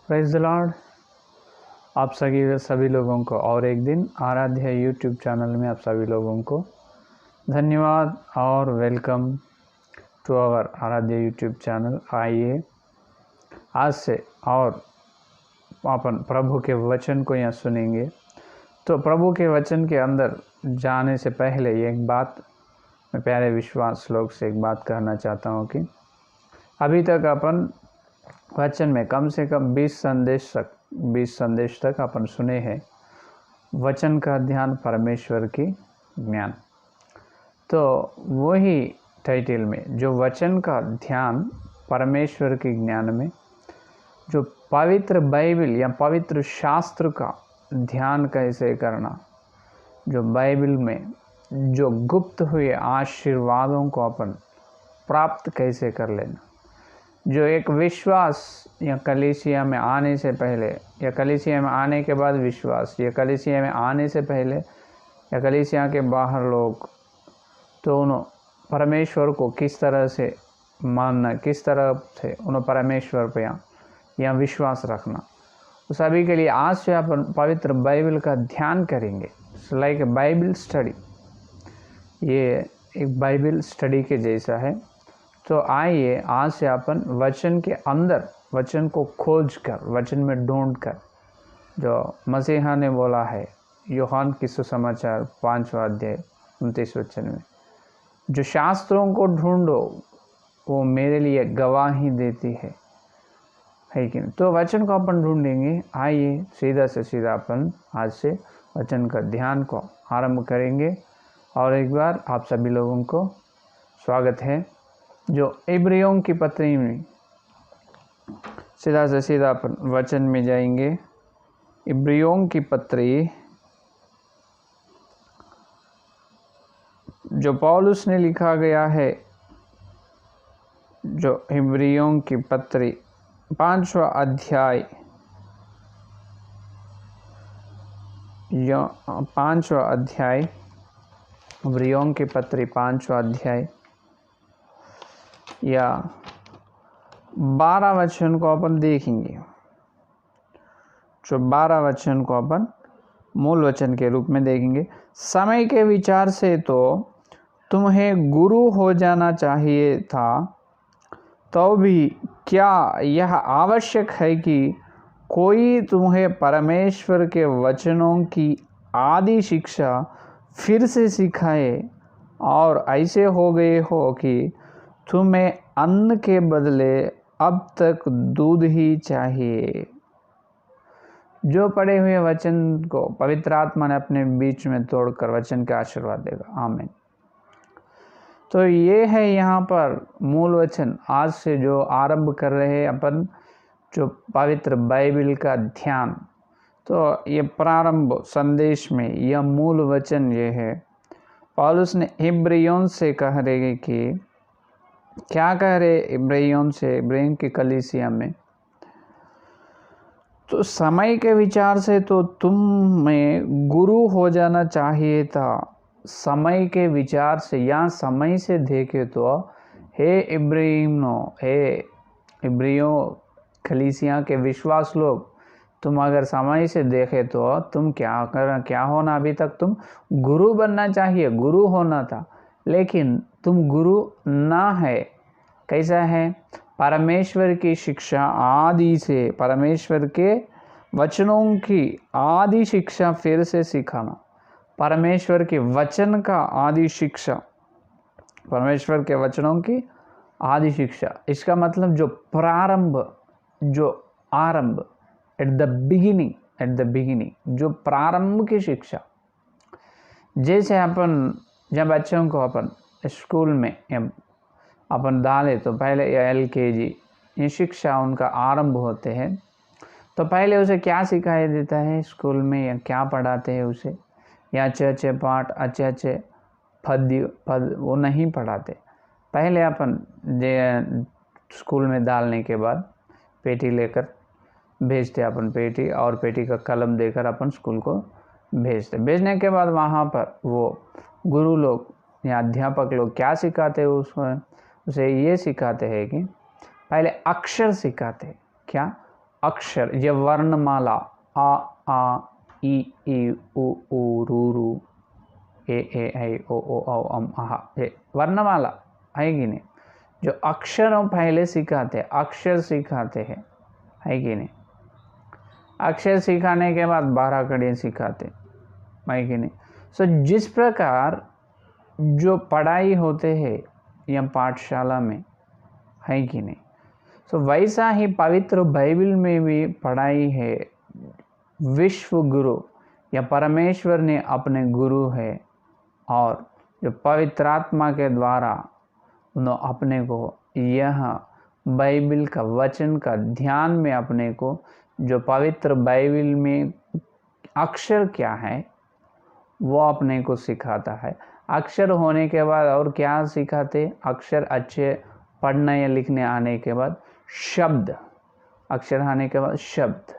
Praise the Lord. आप सभी लोगों को और एक दिन आराध्य यूट्यूब चैनल में आप सभी लोगों को धन्यवाद और वेलकम टू आवर आराध्य यूट्यूब चैनल। आइए आज से और अपन प्रभु के वचन को यहाँ सुनेंगे। तो प्रभु के वचन के अंदर जाने से पहले एक बात मैं प्यारे विश्वास लोग से एक बात कहना चाहता हूँ कि अभी तक अपन वचन में कम से कम 20 संदेश तक अपन सुने हैं। वचन का ध्यान परमेश्वर की ज्ञान, तो वही टाइटल में जो वचन का ध्यान परमेश्वर के ज्ञान में जो पवित्र बाइबल या पवित्र शास्त्र का ध्यान कैसे करना, जो बाइबल में जो गुप्त हुए आशीर्वादों को अपन प्राप्त कैसे कर लेना, जो एक विश्वास या कलीसिया में आने से पहले या कलीसिया में आने के बाद विश्वास, या कलीसिया में आने से पहले या कलीसिया के बाहर लोग, तो उन्होंने परमेश्वर को किस तरह से मानना, किस तरह से उन्होंने परमेश्वर पे या विश्वास रखना, उस सभी के लिए आज से अपन पवित्र बाइबल का ध्यान करेंगे। लाइक बाइबल स्टडी, ये एक बाइबल स्टडी के जैसा है। तो आइए आज से अपन वचन के अंदर वचन को खोज कर, वचन में ढूंढ कर, जो मसीहा ने बोला है यूहन्ना की सुसमाचार 5वां अध्याय 29 वचन में, जो शास्त्रों को ढूंढो वो मेरे लिए गवाही देती है कि नहीं। तो वचन को अपन ढूंढेंगे। आइए सीधा से सीधा अपन आज से वचन का ध्यान को आरंभ करेंगे। और एक बार आप सभी लोगों को स्वागत है। जो इब्रियों की पत्री में सीधा से सीधा अपन वचन में जाएंगे। इब्रियों की पत्री जो पौलुस ने लिखा गया है, जो इब्रियों की पत्री 5वां अध्याय या 5वां अध्याय, इब्रियों की पत्री 5वां अध्याय या 12 वचन को अपन देखेंगे। जो 12 वचन को अपन मूल वचन के रूप में देखेंगे। समय के विचार से तो तुम्हें गुरु हो जाना चाहिए था, तो भी क्या यह आवश्यक है कि कोई तुम्हें परमेश्वर के वचनों की आदि शिक्षा फिर से सिखाए, और ऐसे हो गए हो कि तुम्हें अन्न के बदले अब तक दूध ही चाहिए। जो पढ़े हुए वचन को पवित्र आत्मा ने अपने बीच में तोड़कर वचन का आशीर्वाद देगा। आमीन। तो ये है यहाँ पर मूल वचन। आज से जो आरंभ कर रहे हैं अपन जो पवित्र बाइबल का ध्यान, तो ये प्रारंभ संदेश में यह मूल वचन ये है। पौलुस ने इब्रियों से कह रहे कि क्या कह रहे इब्रियों से, इब्रियों की कलीसिया में, तो समय के विचार से तो तुम में गुरु हो जाना चाहिए था। समय के विचार से या समय से देखे तो हे इब्रियों कलीसिया के विश्वास लोग, तुम अगर समय से देखे तो तुम क्या होना, अभी तक तुम गुरु बनना चाहिए, गुरु होना था, लेकिन तुम गुरु ना है। कैसा है? परमेश्वर की शिक्षा आदि से, परमेश्वर के वचनों की आदि शिक्षा फिर से सिखाना। परमेश्वर के वचन का आदि शिक्षा, परमेश्वर के वचनों की आदि शिक्षा, इसका मतलब जो प्रारंभ, जो आरंभ, एट द बिगिनिंग, जो प्रारंभ की शिक्षा। जैसे अपन जब बच्चों को अपन स्कूल में अपन डाले तो पहले या LKG ये शिक्षा उनका आरंभ होते हैं, तो पहले उसे क्या सिखाया देता है स्कूल में, या क्या पढ़ाते हैं उसे, या अच्छे पाठ, अच्छे पद वो नहीं पढ़ाते। पहले अपन स्कूल में डालने के बाद पेटी लेकर भेजते, अपन पेटी और पेटी का कलम देकर अपन स्कूल को भेजते। भेजने के बाद वहाँ पर वो गुरु लोग या अध्यापक लोग क्या सिखाते हैं उसे ये सिखाते हैं कि पहले अक्षर सिखाते हैं। क्या? अक्षर, ये वर्णमाला आ आ ई ई उ ऊ रू रू ए ऐ ओ औ अम आहा, ये वर्णमाला है कि नहीं। जो अक्षरों पहले सिखाते, अक्षर सिखाते हैं, है कि नहीं। अक्षर सिखाने के बाद 12 कड़ियाँ सिखाते, है कि नहीं। सो जिस प्रकार जो पढ़ाई होते हैं या पाठशाला में, है कि नहीं। सो वैसा ही पवित्र बाइबल में भी पढ़ाई है। विश्व गुरु या परमेश्वर ने अपने गुरु है, और जो पवित्र आत्मा के द्वारा उन्होंने अपने को यह बाइबल का वचन का ध्यान में अपने को, जो पवित्र बाइबल में अक्षर क्या है वो अपने को सिखाता है। अक्षर होने के बाद और क्या सिखाते, अक्षर अच्छे पढ़ने या लिखने आने के बाद शब्द, अक्षर आने के बाद शब्द,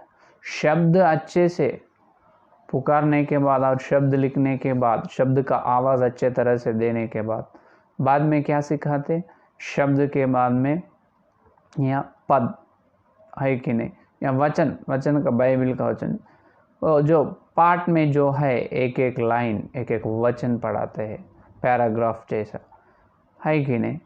शब्द अच्छे से पुकारने के बाद और शब्द लिखने के बाद, शब्द का आवाज़ अच्छे तरह से देने के बाद में क्या सिखाते, शब्द के बाद में या पद, है कि नहीं, या वचन, वचन का बाइबल का वचन, जो पाठ में जो है एक एक लाइन, एक एक वचन पढ़ाते हैं, पैराग्राफ जैसा, है कि नहीं।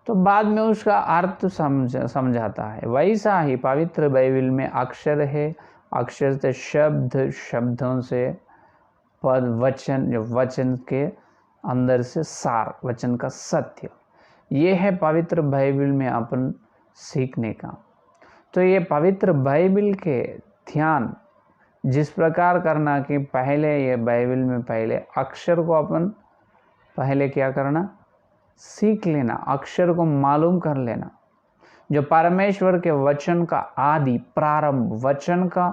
तो बाद में उसका अर्थ समझाता है। वैसा ही पवित्र बाइबल में अक्षर है, अक्षर से शब्द, शब्दों से पद, वचन, जो वचन के अंदर से सार, वचन का सत्य, ये है पवित्र बाइबल में अपन सीखने का। तो ये पवित्र बाइबल के ध्यान जिस प्रकार करना कि पहले ये बाइबल में पहले अक्षर को अपन पहले क्या करना, सीख लेना, अक्षर को मालूम कर लेना। जो परमेश्वर के वचन का आदि प्रारंभ, वचन का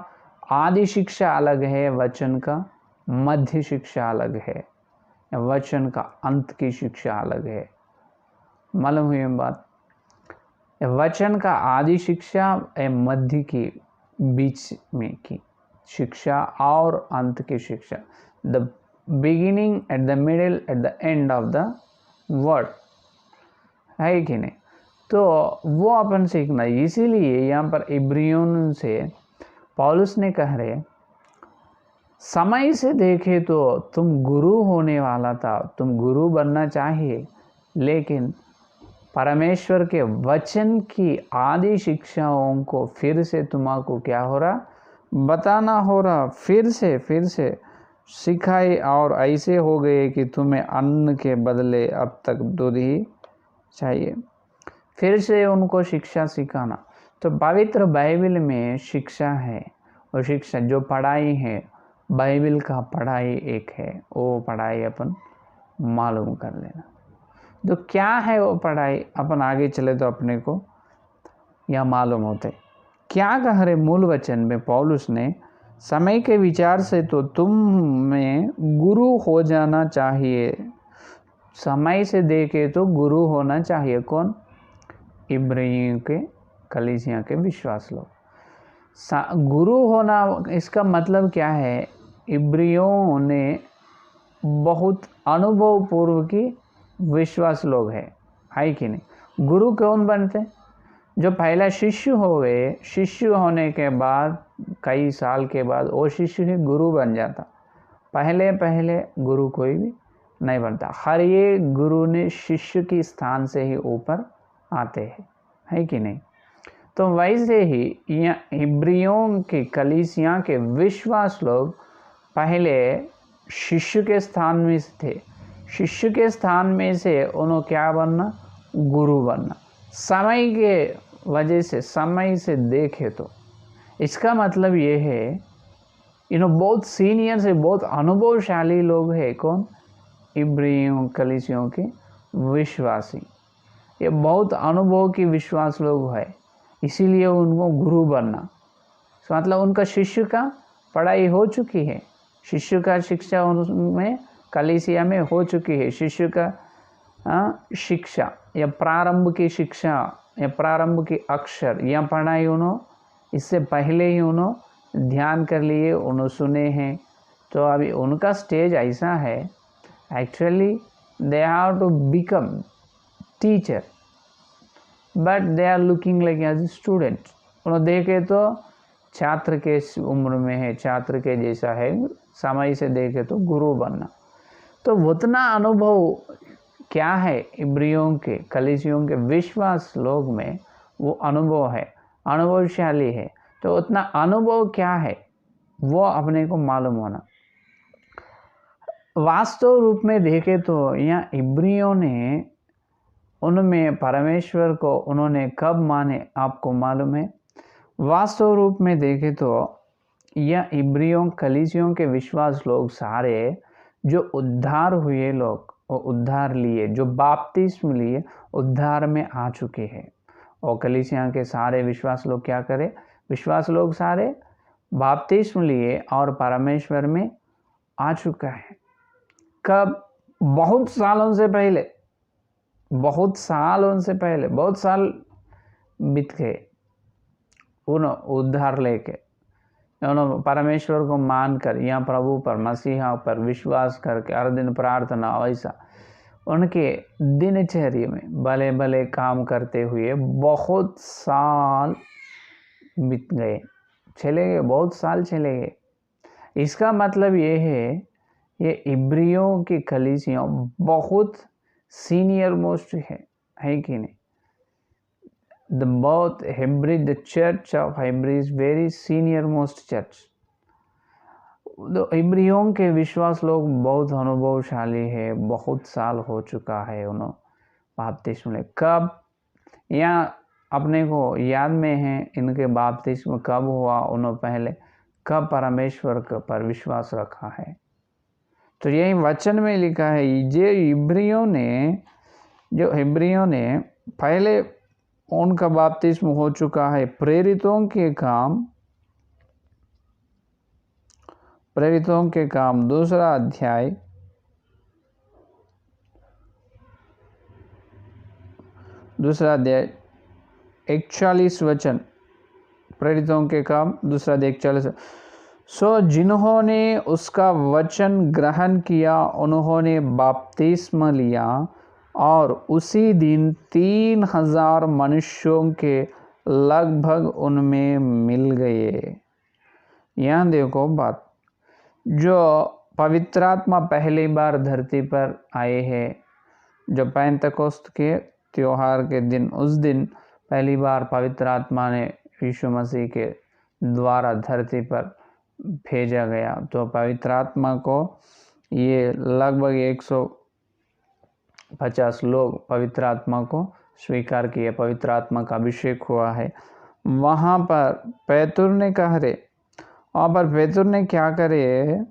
आदि शिक्षा अलग है, वचन का मध्य शिक्षा अलग है, वचन का अंत की शिक्षा अलग है। मालूम हुई बात। वचन का आदि शिक्षा मध्य की बीच में की शिक्षा और अंत की शिक्षा, the beginning at the middle at the end of the word, है कि नहीं। तो वो अपन सीखना। इसीलिए यहाँ पर इब्रियों से पौलुस ने कह रहे, समय से देखे तो तुम गुरु होने वाला था, तुम गुरु बनना चाहिए, लेकिन परमेश्वर के वचन की आदि शिक्षाओं को फिर से तुम्हारा क्या हो रहा, बताना हो रहा, फिर से सिखाए, और ऐसे हो गए कि तुम्हें अन्न के बदले अब तक दूध ही चाहिए। फिर से उनको शिक्षा सिखाना। तो पवित्र बाइबल में शिक्षा है, और शिक्षा जो पढ़ाई है, बाइबल का पढ़ाई एक है, वो पढ़ाई अपन मालूम कर लेना। तो क्या है वो पढ़ाई, अपन आगे चले तो अपने को यह मालूम होते। क्या कह रहे मूल वचन में पौलुस ने, समय के विचार से तो तुम में गुरु हो जाना चाहिए। समय से देखे तो गुरु होना चाहिए। कौन? इब्राहिम के कलीसिया के विश्वास लोग। गुरु होना इसका मतलब क्या है, इब्रियों ने बहुत अनुभव पूर्व की विश्वास लोग है कि नहीं। गुरु कौन बनते? जो पहला शिष्य हो गए, शिष्य होने के बाद कई साल के बाद वो शिष्य ही गुरु बन जाता। पहले गुरु कोई भी नहीं बनता। हर ये गुरु ने शिष्य की स्थान से ही ऊपर आते हैं, है कि नहीं। तो वैसे ही इब्रियों के कलीसिया के विश्वास लोग पहले शिष्य के स्थान में थे। शिष्य के स्थान में से उन्होंने क्या बनना, गुरु बनना। समय के वजह से, समय से देखे तो इसका मतलब ये है, बहुत सीनियर से बहुत अनुभवशाली लोग हैं। कौन? इब्रियों कलीसियों के विश्वासी। ये बहुत अनुभव की विश्वास लोग है, इसीलिए उनको गुरु बनना। मतलब उनका शिष्य का पढ़ाई हो चुकी है, शिष्य का शिक्षा उनमें कलीसिया में हो चुकी है। शिष्य का शिक्षा या प्रारंभ की शिक्षा या प्रारंभ की अक्षर या पढ़ाई उन्होंने इससे पहले ही उन्होंने ध्यान कर लिए, उन्होंने सुने हैं। तो अभी उनका स्टेज ऐसा है, actually they have to become teacher but they are looking like as student. उन्होंने देखे तो छात्र के उम्र में है, छात्र के जैसा है, समय से देखे तो गुरु बनना। तो उतना अनुभव क्या है इब्रियों के, कलीसियों के विश्वास लोग में, वो अनुभव है, अनुभवशाली है। तो उतना अनुभव क्या है वो अपने को मालूम होना। वास्तव रूप में देखे तो यहाँ इब्रियों ने, उनमें परमेश्वर को उन्होंने कब माने आपको मालूम है? वास्तव रूप में देखे तो यह इब्रियों कलीसियों के विश्वास लोग सारे जो उद्धार हुए लोग, और उद्धार लिए, जो बपतिस्म लिए, उद्धार में आ चुके हैं। और कलीसिया के सारे विश्वास लोग क्या करें? विश्वास लोग सारे बपतिस्म लिए और परमेश्वर में आ चुका है। कब? बहुत सालों से पहले, बहुत सालों से पहले, बहुत साल बीत गए उन उद्धार लेके, उन्होंने परमेश्वर को मानकर, यहाँ प्रभु पर, मसीहा पर विश्वास करके हर दिन प्रार्थना, वैसा उनके दिनचर्या में भले भले काम करते हुए बहुत साल बीत गए, चले गए, बहुत साल चले गए। इसका मतलब ये है, ये इब्रियों की कलीसियाँ बहुत सीनियर मोस्ट है कि नहीं? The church of Hebrew is very senior most church। तो इब्रियों के विश्वास लोग बहुत अनुभवशाली है, बहुत साल हो चुका है उन्होंने बपतिस्म ले। कब? यहाँ अपने को याद में है इनके बपतिस्म कब हुआ, उन्होंने पहले कब परमेश्वर पर विश्वास रखा है। तो यही वचन में लिखा है, जो इब्रियों ने पहले उनका बपतिस्म हो चुका है। प्रेरितों के काम दूसरा अध्याय 41 वचन, प्रेरितों के काम दूसरा अध्याय 41। सो जिन्होंने उसका वचन ग्रहण किया उन्होंने बपतिस्म लिया और उसी दिन 3000 मनुष्यों के लगभग उनमें मिल गए। यहाँ देखो बात, जो पवित्र आत्मा पहली बार धरती पर आए हैं, जो पेंतकोस्त के त्योहार के दिन, उस दिन पहली बार पवित्र आत्मा ने यीशु मसीह के द्वारा धरती पर भेजा गया। तो पवित्र आत्मा को ये लगभग 150 लोग पवित्र आत्मा को स्वीकार किए, पवित्र आत्मा का अभिषेक हुआ है। वहाँ पर पेतुर ने कहा रे, वहाँ पर पेतुर ने क्या करे,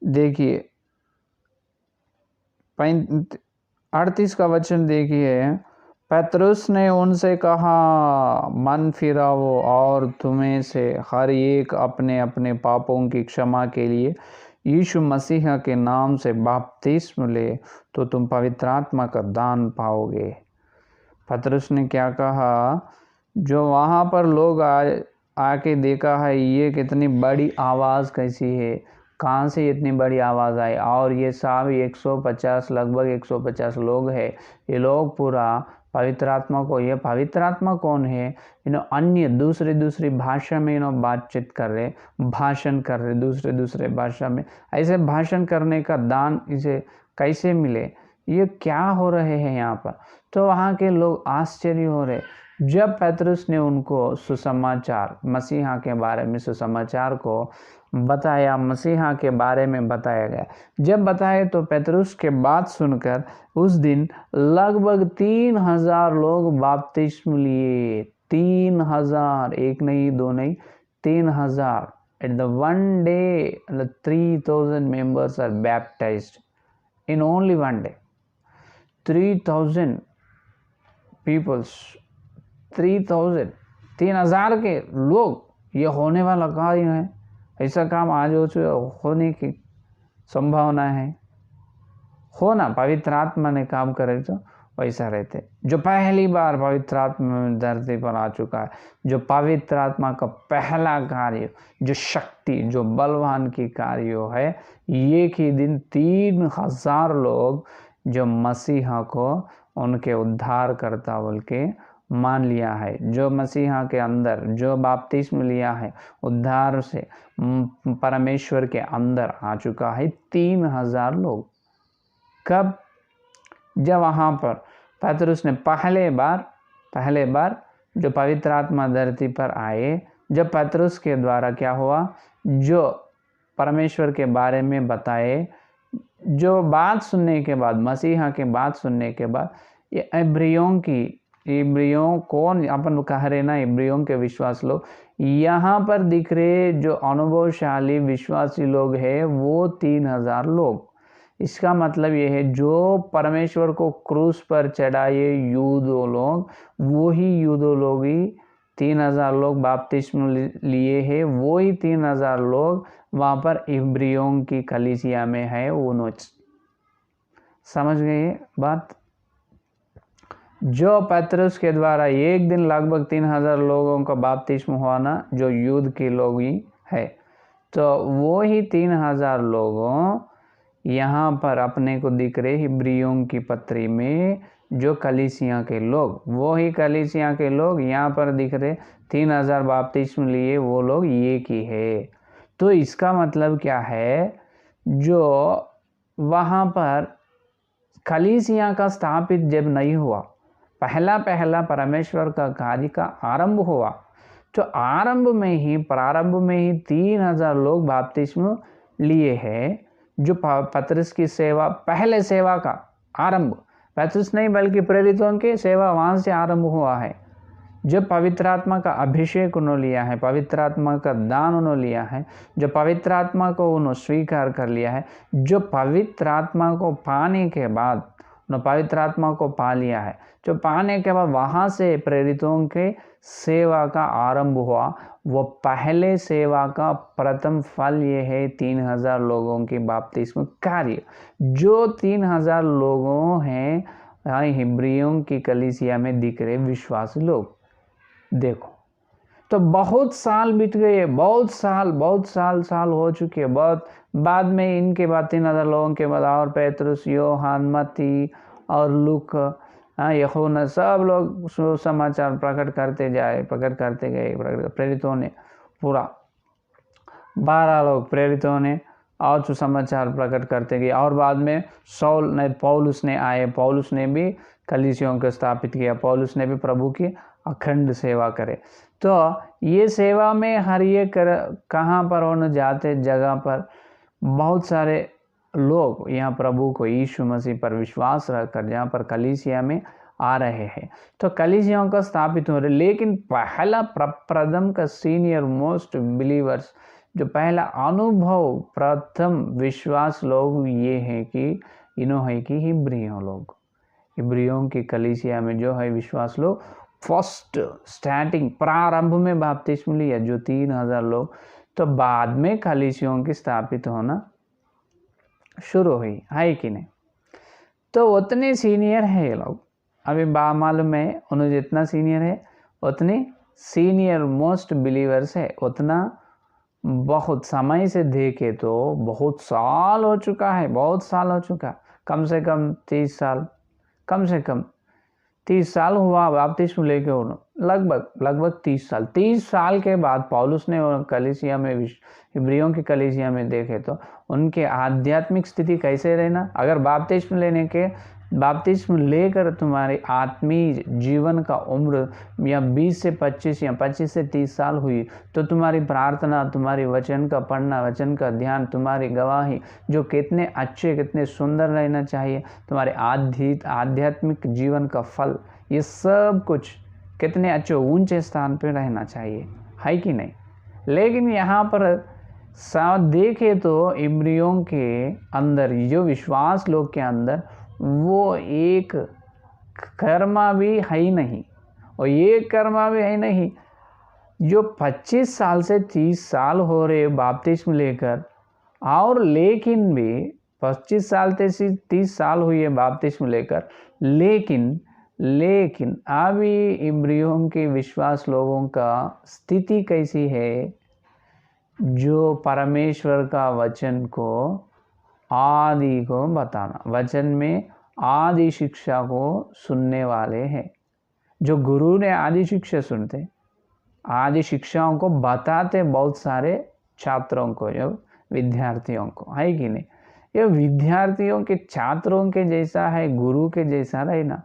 देखिए 38 का वचन देखिए। पतरस ने उनसे कहा, मन फिराओ और तुम्हें से हर एक अपने अपने पापों की क्षमा के लिए यीशु मसीह के नाम से बपतिस्म ले, तो तुम पवित्र आत्मा का दान पाओगे। पतरस ने क्या कहा, जो वहाँ पर लोग आके देखा है ये कितनी बड़ी आवाज़ कैसी है, कहाँ से इतनी बड़ी आवाज़ आई, और ये सब 150 लगभग 150 लोग हैं। ये लोग पूरा पवित्र आत्मा को, ये पवित्र आत्मा कौन है? अन्य दूसरी भाषा में बातचीत कर रहे, भाषण कर रहे, दूसरे भाषा में। ऐसे भाषण करने का दान इसे कैसे मिले? ये क्या हो रहे हैं यहाँ पर? तो वहाँ के लोग आश्चर्य हो रहे। जब पतरस ने उनको सुसमाचार, मसीहा के बारे में सुसमाचार को बताया, मसीहा के बारे में बताया गया, जब बताए तो पतरस के बात सुनकर उस दिन लगभग 3000 लोग बपतिस्म लिए। 3000, एक नहीं दो नहीं, 3000। At the one day, 3000 members are baptized in only one day. 3000 peoples, 3000 के लोग, ये होने वाला कार्य है। ऐसा काम आज होने की संभावना है, होना, पवित्र आत्मा ने काम करे तो वैसा रहते। जो पहली बार पवित्र आत्मा धरती पर आ चुका है, जो पवित्र आत्मा का पहला कार्य, जो शक्ति, जो बलवान की कार्य है, एक ही दिन 3000 लोग जो मसीहा को उनके उद्धार करता बोल के मान लिया है, जो मसीहा के अंदर जो बपतिस्म लिया है, उद्धार से परमेश्वर के अंदर आ चुका है 3000 लोग। कब? जब वहाँ पर पतरस ने पहले बार जो पवित्र आत्मा धरती पर आए, जब पतरस के द्वारा क्या हुआ, जो परमेश्वर के बारे में बताए, जो बात सुनने के बाद, मसीहा के बात सुनने के बाद, ये इब्रियों कौन अपन कह रहे ना, इब्रियों के विश्वास लोग, यहाँ पर दिख रहे जो अनुभवशाली विश्वासी लोग हैं वो 3000 लोग। इसका मतलब ये है जो परमेश्वर को क्रूस पर चढ़ाए यूदो लोग, वो ही यूदो लोग ही 3000 लोग बपतिस्म लिए हैं, वो ही 3000 लोग वहाँ पर इब्रियों की कलीसिया में है। वो समझ गए बात? जो पतरस के द्वारा एक दिन लगभग 3000 लोगों का बपतिस्म हुआ ना, जो यूद के लोग ही है, तो वो ही 3000 लोगों यहाँ पर अपने को दिख रहे इब्रियों की पत्री में, जो कलीसिया के लोग, वो ही कलीसिया के लोग यहाँ पर दिख रहे 3000 बपतिस्म लिए, वो लोग ये की है। तो इसका मतलब क्या है, जो वहाँ पर कलीसिया का स्थापित जब नहीं हुआ, पहला परमेश्वर का कार्य का आरंभ हुआ, तो प्रारंभ में ही 3000 लोग बपतिस्म लिए हैं। जो पतरस की सेवा, पहले सेवा का आरंभ पतरस नहीं बल्कि प्रेरितों की सेवा वहाँ से आरंभ हुआ है। जब पवित्र आत्मा का अभिषेक उन्होंने लिया है, पवित्र आत्मा का दान उन्होंने लिया है, जो पवित्र आत्मा को उन्होंने स्वीकार कर लिया है, जो पवित्र आत्मा को पाने के बाद उन्होंने पवित्र आत्मा को पा लिया है, जो पाने के बाद वहाँ से प्रेरितों के सेवा का आरंभ हुआ। वो पहले सेवा का प्रथम फल ये है 3000 लोगों की बपतिस्म कार्य। जो 3000 लोगों हैं इब्रियों की कलीसिया में दिख रहे विश्वासी लोग, देखो तो बहुत साल बीत गए, बहुत साल हो चुके। बहुत बाद में इनके बाद 3000 लोगों के बाद और पेतरुस, योहान, मत्ती और लूक, यूहन्ना, सब लोग सुसमाचार प्रकट करते गए। प्रेरितों ने पूरा 12 लोग प्रेरितों ने और सुसमाचार प्रकट करते गए। और बाद में पौलुस ने आए, पौलुस ने भी कलीसियों को स्थापित किया, पौलुस ने भी प्रभु की अखंड सेवा करे। तो ये सेवा में हर एक कहाँ पर होने जाते जगह पर बहुत सारे लोग यहाँ प्रभु को, यीशु मसीह पर विश्वास रखकर जहाँ पर कलीसिया में आ रहे हैं, तो कलीसियाओं का स्थापित हो रहे। लेकिन पहला प्रथम का सीनियर मोस्ट बिलीवर्स, जो पहला अनुभव प्रथम विश्वास लोग ये हैं कि इन्हों कि इब्रियों लोग, इब्रियों की कलीसिया में जो है विश्वास लोग फर्स्ट स्टार्टिंग प्रारंभ में बपतिस्म लिया जो 3000 लोग, तो बाद में कलीसियों की स्थापित होना शुरू हुई, है कि नहीं? तो उतने सीनियर है ये लोग, अभी मालूम है उन्हें जितना सीनियर है उतने सीनियर मोस्ट बिलीवर्स है, उतना बहुत समय से देखे तो बहुत साल हो चुका है, कम से कम 30 साल, कम से कम 30 साल हुआ बपतिस्म लेके लगभग 30 साल के बाद पौलुस ने कलीसिया में, इब्रियों की कलीसिया में देखे तो उनके आध्यात्मिक स्थिति कैसे रहना। अगर बपतिस्म लेकर तुम्हारे आत्मीय जीवन का उम्र या 20 से 25 या 25 से 30 साल हुई, तो तुम्हारी प्रार्थना, तुम्हारी वचन का पढ़ना, वचन का ध्यान, तुम्हारी गवाही जो कितने अच्छे, कितने सुंदर रहना चाहिए, तुम्हारे आध्यात्मिक जीवन का फल, ये सब कुछ कितने अच्छे ऊंचे स्थान पे रहना चाहिए, है कि नहीं? लेकिन यहाँ पर देखे तो इब्रियों के अंदर, जो विश्वास लोग के अंदर, वो एक कर्मा भी है ही नहीं, और ये कर्मा भी है नहीं जो 25 साल से 30 साल हो रहे बपतिस्म लेकर, और लेकिन भी 25 साल से 30 साल हुई है बपतिस्म लेकर, लेकिन अभी इब्रियों के विश्वास लोगों का स्थिति कैसी है, जो परमेश्वर का वचन को, आदि को बताना, वचन में आदि शिक्षा को सुनने वाले हैं, जो गुरु ने आदि शिक्षा सुनते, आदि शिक्षाओं को बताते बहुत सारे छात्रों को, जो विद्यार्थियों को, है कि नहीं। ये विद्यार्थियों के, छात्रों के जैसा है, गुरु के जैसा रहे ना।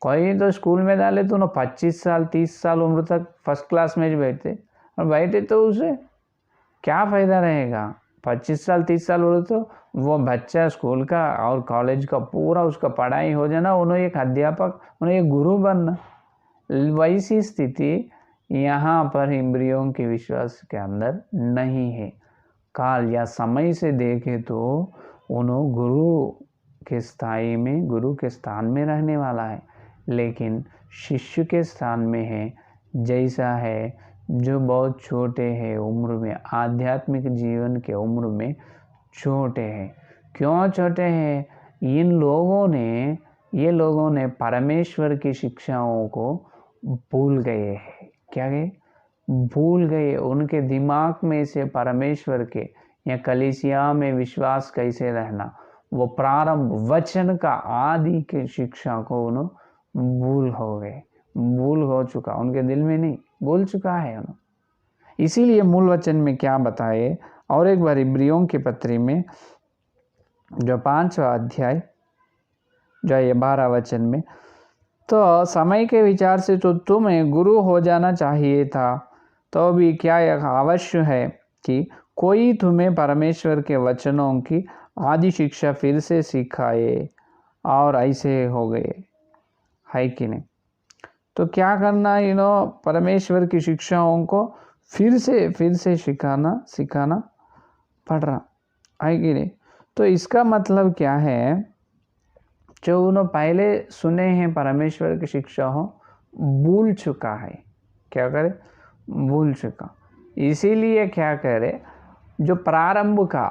कोई तो स्कूल में डाले तो ना 25 साल 30 साल उम्र तक फर्स्ट क्लास में बैठते, और बैठे तो उसे क्या फ़ायदा रहेगा। 25 साल 30 साल बोले तो वो बच्चा स्कूल का और कॉलेज का पूरा उसका पढ़ाई हो जाना, उन्हें एक अध्यापक, उन्हें एक गुरु बनना। वैसी स्थिति यहाँ पर इंद्रियों के विश्वास के अंदर नहीं है। काल या समय से देखे तो उन्होंने गुरु के स्थाई में, गुरु के स्थान में रहने वाला है, लेकिन शिष्य के स्थान में है, जैसा है जो बहुत छोटे हैं उम्र में, आध्यात्मिक जीवन के उम्र में छोटे हैं। क्यों छोटे हैं? ये लोगों ने परमेश्वर की शिक्षाओं को भूल गए हैं। क्या गए? भूल गए। उनके दिमाग में से परमेश्वर के या कलीसिया में विश्वास कैसे रहना, वो प्रारंभ वचन का आदि की शिक्षा को उन्होंने भूल हो गए, भूल हो चुका उनके दिल में, नहीं भूल चुका है उन्होंने। इसीलिए मूल वचन में क्या बताए, और एक बार इब्रियों की पत्री में जो 5वां अध्याय जो ये 12 वचन में, तो समय के विचार से तो तुम्हें गुरु हो जाना चाहिए था, तो भी क्या यह अवश्य है कि कोई तुम्हें परमेश्वर के वचनों की आदि शिक्षा फिर से सिखाए, और ऐसे हो गए, है कि नहीं। तो क्या करना, परमेश्वर की शिक्षाओं को फिर से सिखाना पड़ रहा, है कि नहीं। तो इसका मतलब क्या है, जो उन्होंने पहले सुने हैं परमेश्वर की शिक्षा हो, भूल चुका है। क्या करे? भूल चुका। इसीलिए क्या करे, जो प्रारंभ का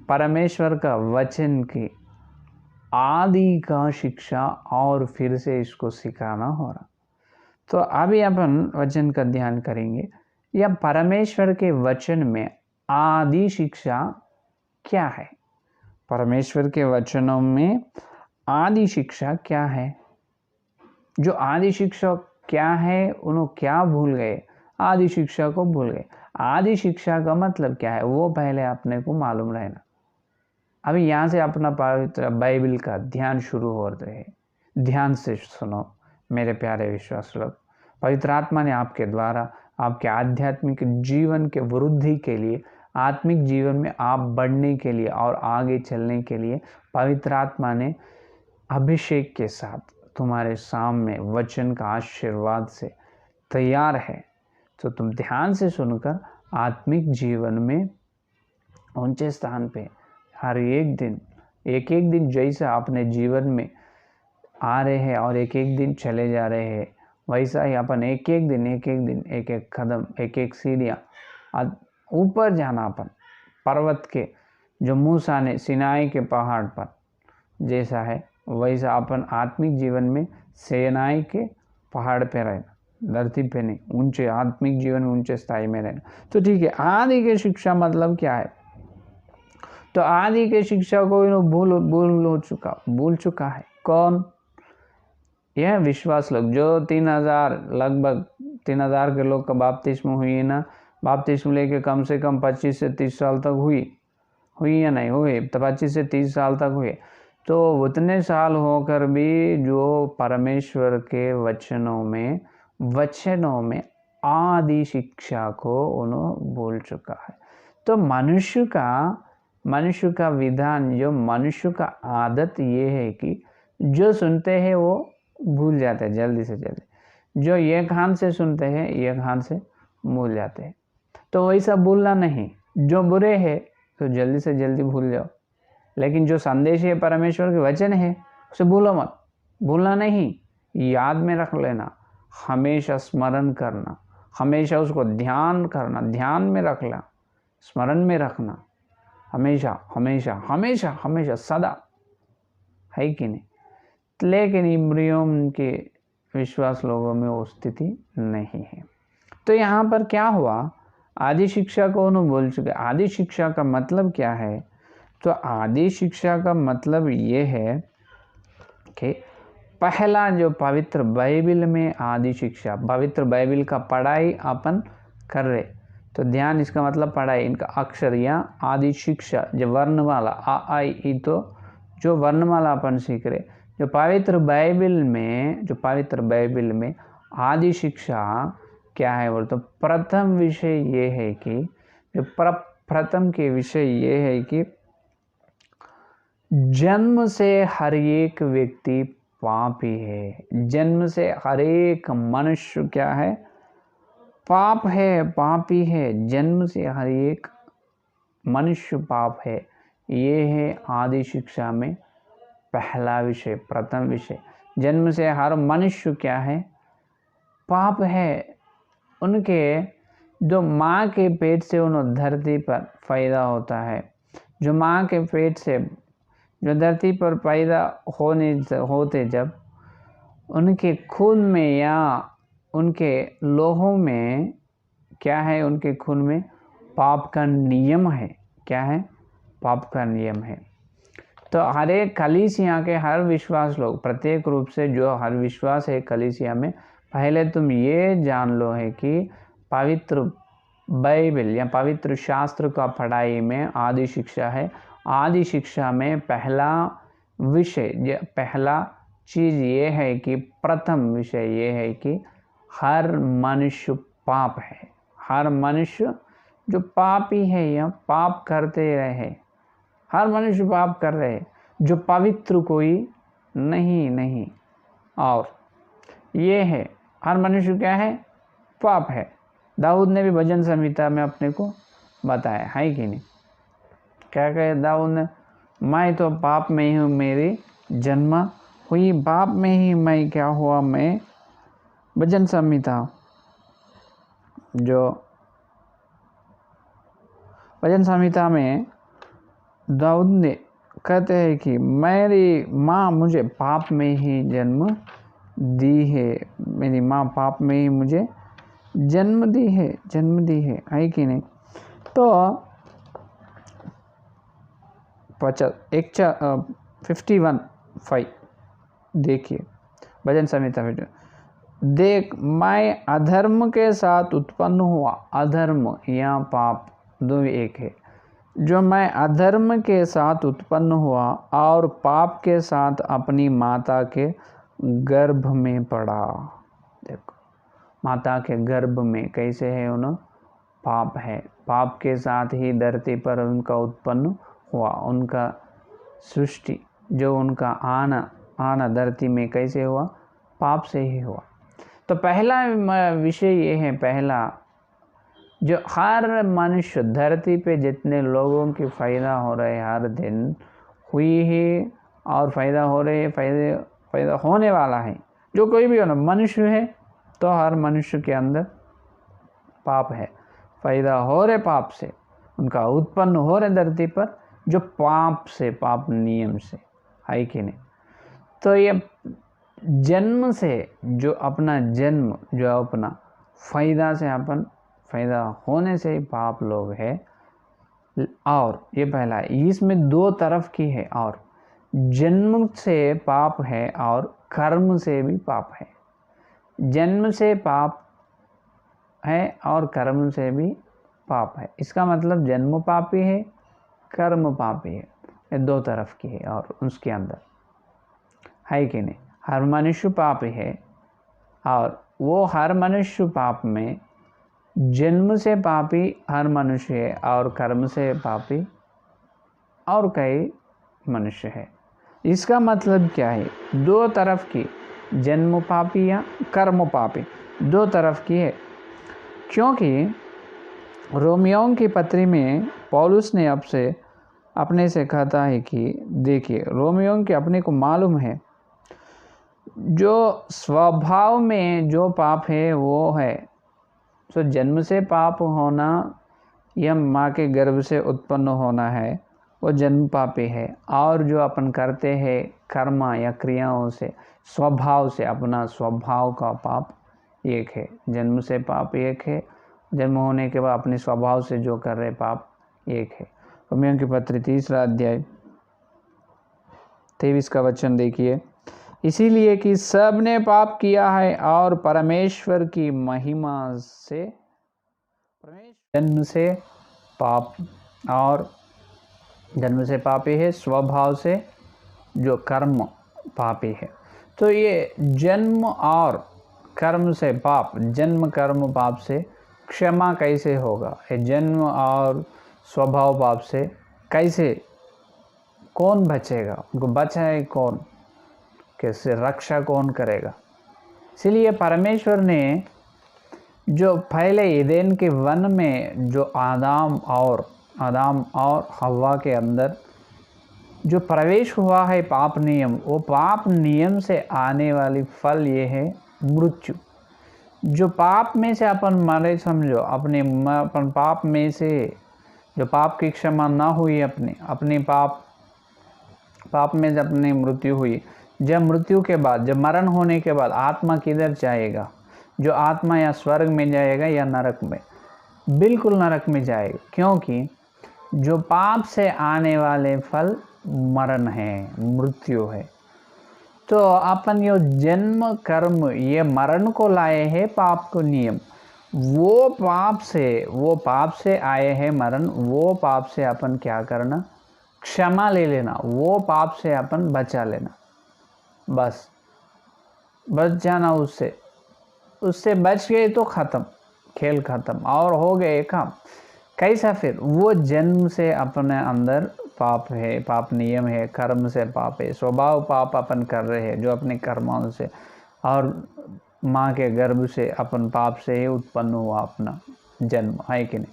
परमेश्वर का वचन की आदि का शिक्षा और फिर से इसको सिखाना हो रहा। तो अभी अपन वचन का ध्यान करेंगे, या परमेश्वर के वचन में आदि शिक्षा क्या है। परमेश्वर के वचनों में आदि शिक्षा क्या है। जो आदि शिक्षा क्या है, उन्होंने क्या भूल गए, आदि शिक्षा को भूल गए। आदि शिक्षा का मतलब क्या है, वो पहले अपने को मालूम रहना। अभी यहाँ से अपना पवित्र बाइबल का ध्यान शुरू हो रहे हैं। ध्यान से सुनो मेरे प्यारे विश्वास लोग। पवित्र आत्मा ने आपके द्वारा आपके आध्यात्मिक जीवन के वृद्धि के लिए, आत्मिक जीवन में आप बढ़ने के लिए और आगे चलने के लिए, पवित्र आत्मा ने अभिषेक के साथ तुम्हारे सामने वचन का आशीर्वाद से तैयार है। तो तुम ध्यान से सुनकर आत्मिक जीवन में ऊंचे स्थान पे हर एक दिन जैसा अपने जीवन में आ रहे हैं और एक दिन चले जा रहे हैं, वैसा ही अपन एक एक कदम, एक सीढ़ियाँ ऊपर जाना। अपन पर्वत के, जो मूसा ने सिनाई के पहाड़ पर जैसा है, वैसा अपन आत्मिक जीवन में सिनाई के पहाड़ पे रहना, धरती पे नहीं, ऊंचे आत्मिक जीवन में ऊंचे स्थाई में रहना। तो ठीक है, आदि की शिक्षा मतलब क्या है। तो आदि के शिक्षा को भूल चुका है। कौन? यह विश्वास लोग, जो 3000 लगभग 3000 के लोग का बपतिस्म हुई ना। बपतिस्म लेके कम से कम 25 से 30 साल तक हुई या नहीं हुई, तो 25 से 30 साल तक हुए। तो उतने साल होकर भी जो परमेश्वर के वचनों में आदि शिक्षा को उन्होंने भूल चुका है। तो मनुष्य का विधान, जो मनुष्य का आदत ये है कि जो सुनते हैं वो भूल जाते हैं जल्दी से जल्दी। जो एक कान से सुनते हैं, एक कान से भूल जाते हैं। तो वैसा भूलना नहीं। जो बुरे है तो जल्दी से जल्दी भूल जाओ, लेकिन जो संदेश है परमेश्वर के वचन है, उसे भूलो मत। भूलना नहीं, याद में रख लेना, हमेशा स्मरण करना, हमेशा उसको ध्यान करना, ध्यान में रखना, स्मरण में रखना, हमेशा हमेशा हमेशा हमेशा सदा, है कि नहीं। लेकिन इब्रियों के विश्वास लोगों में वो स्थिति नहीं है। तो यहाँ पर क्या हुआ, आदि शिक्षा को उन्होंने भूल चुके। आदि शिक्षा का मतलब क्या है? तो आदि शिक्षा का मतलब ये है कि पहला जो पवित्र बाइबिल में आदि शिक्षा, पवित्र बाइबिल का पढ़ाई अपन कर रहे, तो ध्यान, इसका मतलब पढ़ाई, इनका अक्षर या आदि शिक्षा, जो वर्णमाला आ आई ई, तो जो वर्णमाला अपन सीख रहे, जो पवित्र बाइबिल में आदि शिक्षा क्या है बोल, तो प्रथम विषय ये है कि जो प्रथम के विषय ये है कि जन्म से हर एक व्यक्ति पापी है। जन्म से हर एक मनुष्य क्या है, पाप है, पापी है। जन्म से हर एक मनुष्य पाप है। ये है आदि शिक्षा में पहला विषय, प्रथम विषय। जन्म से हर मनुष्य क्या है, पाप है। उनके जो माँ के पेट से उन धरती पर पैदा होता है, जो माँ के पेट से जो धरती पर पैदा होते, जब उनके खून में या उनके लोहों में क्या है, उनके खून में पाप का नियम है। क्या है, पाप का नियम है। तो हर एक कलीसिया के हर विश्वास लोग, प्रत्येक रूप से जो हर विश्वास है कलीसिया में, पहले तुम ये जान लो है कि पवित्र बाइबल या पवित्र शास्त्र का पढ़ाई में आदि शिक्षा है। आदि शिक्षा में पहला विषय, पहला चीज़ ये है कि प्रथम विषय ये है कि हर मनुष्य पाप है। हर मनुष्य जो पापी है या पाप करते रहे, हर मनुष्य पाप कर रहे, जो पवित्र कोई नहीं। और ये है, हर मनुष्य क्या है, पाप है। दाऊद ने भी भजन संहिता में अपने को बताया है कि नहीं, क्या कहे दाऊद ने, मैं तो पाप में ही हूँ, मेरी जन्म हुई पाप में ही मैं क्या हुआ। मैं भजन संहिता, जो भजन संहिता में दाऊद ने कहते हैं कि मेरी माँ मुझे पाप में ही जन्म दी है, मेरी माँ पाप में ही मुझे जन्म दी है कि नहीं। तो 51:5 देखिए भजन संहिता में, देख मैं अधर्म के साथ उत्पन्न हुआ। अधर्म या पाप दो एक है। जो मैं अधर्म के साथ उत्पन्न हुआ और पाप के साथ अपनी माता के गर्भ में पड़ा। देखो, माता के गर्भ में कैसे है, उन्हें पाप है। पाप के साथ ही धरती पर उनका उत्पन्न हुआ। उनका सृष्टि, जो उनका आना धरती में कैसे हुआ, पाप से ही हुआ। तो पहला विषय ये है, पहला जो हर मनुष्य धरती पे जितने लोगों की फ़ायदा हो रहे हर दिन हुई है और फ़ायदा हो रहे, फ़ायदा होने वाला है, जो कोई भी हो ना, मनुष्य है तो हर मनुष्य के अंदर पाप है। फ़ायदा हो रहे पाप से, उनका उत्पन्न हो रहे धरती पर, जो पाप से, पाप नियम से है कि नहीं। तो ये जन्म से जो अपना जन्म, जो अपना फ़ायदा से, अपन फ़ायदा होने से पाप लोग है। और ये पहला है, इसमें दो तरफ की है, और जन्म से पाप है और कर्म से भी पाप है। जन्म से पाप है और कर्म से भी पाप है। इसका मतलब जन्म पापी है, कर्म पापी है। ये दो तरफ की है। और उसके अंदर है कि नहीं, हर मनुष्य पापी है, और वो हर मनुष्य पाप में जन्म से पापी हर मनुष्य है, और कर्म से पापी और कई मनुष्य है। इसका मतलब क्या है, दो तरफ की, जन्म पापी या कर्म पापी, दो तरफ की है। क्योंकि रोमियों की पत्री में पौलुस ने अपने से कहता है कि देखिए, रोमियों के अपने को मालूम है, जो स्वभाव में जो पाप है वो है, तो जन्म से पाप होना या माँ के गर्भ से उत्पन्न होना है, वो जन्म पापी है। और जो अपन करते हैं कर्म या क्रियाओं से, स्वभाव से, अपना स्वभाव का पाप एक है। जन्म से पाप एक है, जन्म होने के बाद अपने स्वभाव से जो कर रहे पाप एक है। रोमियों की पत्री 3 अध्याय 23 का वचन देखिए, इसीलिए कि सब ने पाप किया है और परमेश्वर की महिमा से जन्म से पाप और जन्म से पापी है, स्वभाव से जो कर्म पापी है। तो ये जन्म और कर्म से पाप, जन्म कर्म पाप से क्षमा कैसे होगा? ये जन्म और स्वभाव पाप से कैसे कौन बचेगा? उनको बचाए कौन? कैसे रक्षा कौन करेगा? इसलिए परमेश्वर ने जो पहले एदेन के वन में जो आदम और हव्वा के अंदर जो प्रवेश हुआ है पाप नियम, वो पाप नियम से आने वाली फल ये है मृत्यु। जो पाप में से अपन मरे, समझो अपन पाप में से जो पाप की क्षमा ना हुई, अपने पाप में से अपनी मृत्यु हुई, जब मृत्यु के बाद, जब मरण होने के बाद आत्मा किधर जाएगा? जो आत्मा या स्वर्ग में जाएगा या नरक में? बिल्कुल नरक में जाएगा, क्योंकि जो पाप से आने वाले फल मरण है, मृत्यु है। तो अपन यो जन्म कर्म ये मरण को लाए हैं, पाप को नियम, वो पाप से आए हैं मरण, वो पाप से अपन क्या करना? क्षमा ले लेना, वो पाप से अपन बचा लेना, बस बच जाना उससे बच गए तो ख़त्म, खेल ख़त्म और हो गए काम। कैसा? फिर वो जन्म से अपने अंदर पाप है, पाप नियम है, कर्म से पाप है, स्वभाव पाप अपन कर रहे हैं जो अपने कर्मों से, और माँ के गर्भ से अपन पाप से ही उत्पन्न हुआ अपना जन्म, है कि नहीं?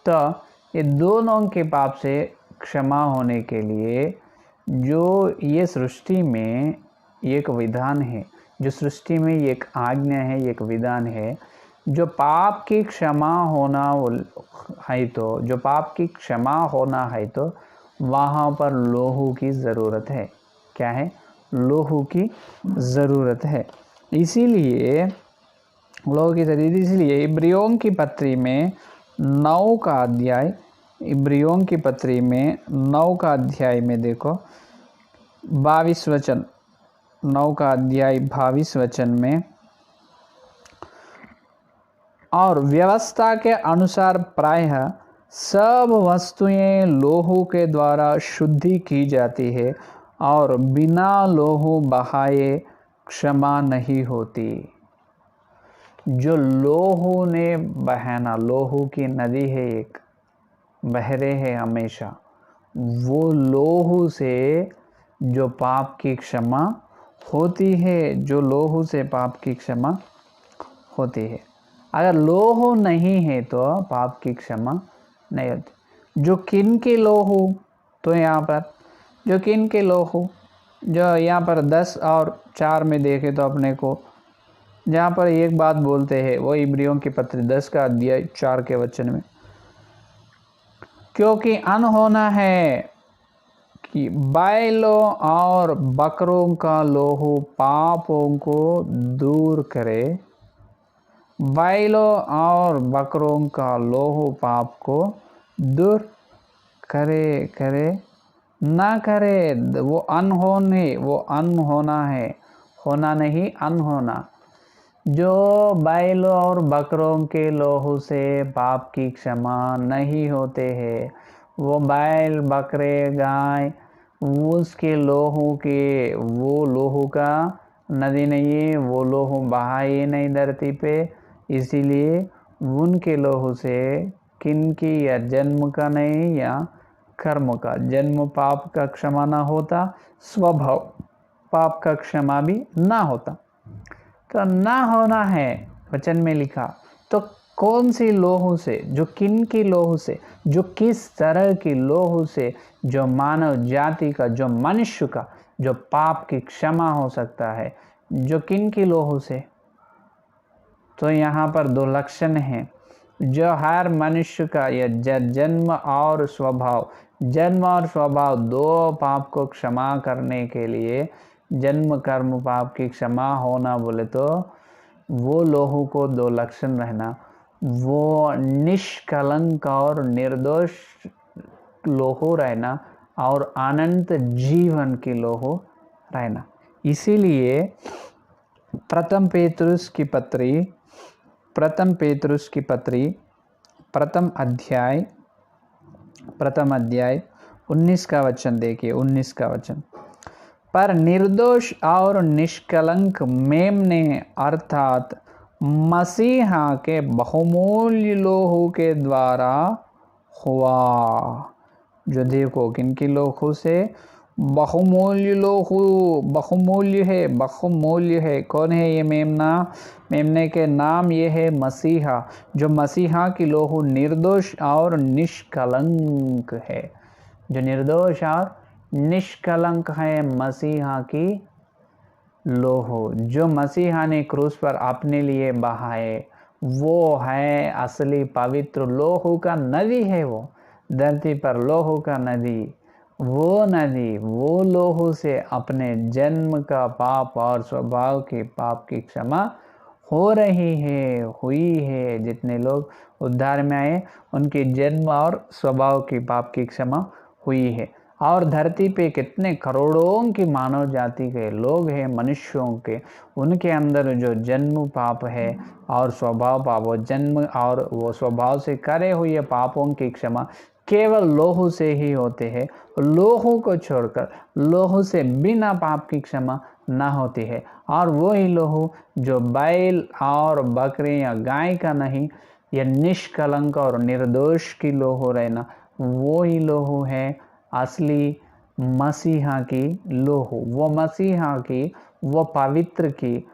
तो ये दोनों के पाप से क्षमा होने के लिए जो ये सृष्टि में एक विधान है, जो सृष्टि में एक आज्ञा है, एक विधान है, जो पाप की क्षमा होना है, तो जो पाप की क्षमा होना है तो वहाँ पर लोहू की ज़रूरत है। क्या है? लोहू की ज़रूरत है। इसीलिए लोहू की ज़रूरत, इसीलिए इब्रियों की पत्री में 9 का अध्याय, इब्रियों की पत्री में 9 का अध्याय में देखो 22 वचन, 9 का अध्याय 22 वचन में, और व्यवस्था के अनुसार प्रायः सब वस्तुएं लोहू के द्वारा शुद्धि की जाती है और बिना लोहू बहाए क्षमा नहीं होती। जो लोहू ने बहाना, लोहू की नदी है एक, बह रहे है हमेशा, वो लोहू से जो पाप की क्षमा होती है, जो लोहू से पाप की क्षमा होती है। अगर लोहू नहीं है तो पाप की क्षमा नहीं होती। जो किन के लोहू? तो यहाँ पर जो किन के लोहू, जो यहाँ पर 10 और 4 में देखे तो अपने को जहाँ पर एक बात बोलते हैं, वो इब्रियों की पत्री 10 का अध्याय 4 के वचन में, क्योंकि अनहोना है कि बैलों और बकरों का लोहू पापों को दूर करे। बैलों और बकरों का लोहू पाप को दूर करे ना करे। वो अनहोना है, होना नहीं, अनहोना। जो बैलों और बकरों के लोहू से पाप की क्षमा नहीं होते हैं, वो बैल, बकरे, गाय, उसके लोहू के, वो लोहू का नदी नहीं है, वो लोहू बहाए नहीं धरती पे। इसीलिए उनके लोहू से किनकी, या जन्म का नहीं या कर्म का, जन्म पाप का क्षमा ना होता, स्वभाव पाप का क्षमा भी ना होता। तो ना होना है वचन में लिखा, तो कौन सी लोहू से? जो किन की लोहू से? जो किस तरह की लोहू से जो मानव जाति का, जो मनुष्य का जो पाप की क्षमा हो सकता है? जो किन की लोहू से? तो यहाँ पर 2 लक्षण हैं जो हर मनुष्य का, यह जन्म और स्वभाव, जन्म और स्वभाव 2 पाप को क्षमा करने के लिए, जन्म कर्म पाप की क्षमा होना बोले तो वो लोहू को 2 लक्षण रहना, वो निष्कलंक और निर्दोष लोहू रहना और अनंत जीवन की लोहू रहना। इसीलिए प्रथम पेतरुस की पत्री प्रथम अध्याय 19 का वचन देखिए। 19 का वचन, पर निर्दोष और निष्कलंक मेमने अर्थात मसीहा के बहुमूल्य लोहू के द्वारा हुआ। जो देखो किनकी लोहू से? बहुमूल्य लोहू, बहुमूल्य है। कौन है ये मेमना? मेमने के नाम ये है मसीहा। जो मसीहा की लोहू निर्दोष और निष्कलंक है, जो निर्दोष और निष्कलंक है मसीहा की लोहू, जो मसीहा ने क्रूस पर अपने लिए बहाए, वो है असली पवित्र लोहू का नदी है। वो धरती पर लोहू का नदी, वो लोहू से अपने जन्म का पाप और स्वभाव के पाप की क्षमा हो रही है, हुई है। जितने लोग उद्धार में आए उनके जन्म और स्वभाव की पाप की क्षमा हुई है। और धरती पे कितने करोड़ों की मानव जाति के लोग हैं, मनुष्यों के, उनके अंदर जो जन्म पाप है और स्वभाव पाप, वो जन्म और वो स्वभाव से करे हुए पापों की क्षमा केवल लोहू से ही होते हैं। लोहू को छोड़कर, लोहू से बिना पाप की क्षमा ना होती है। और वही लोहू जो बैल और बकरी या गाय का नहीं, यह निष्कलंक और निर्दोष की लोहू रहना, वो ही लोहू है असली मसीहा की लोहू। वो मसीहा की, वो पवित्र की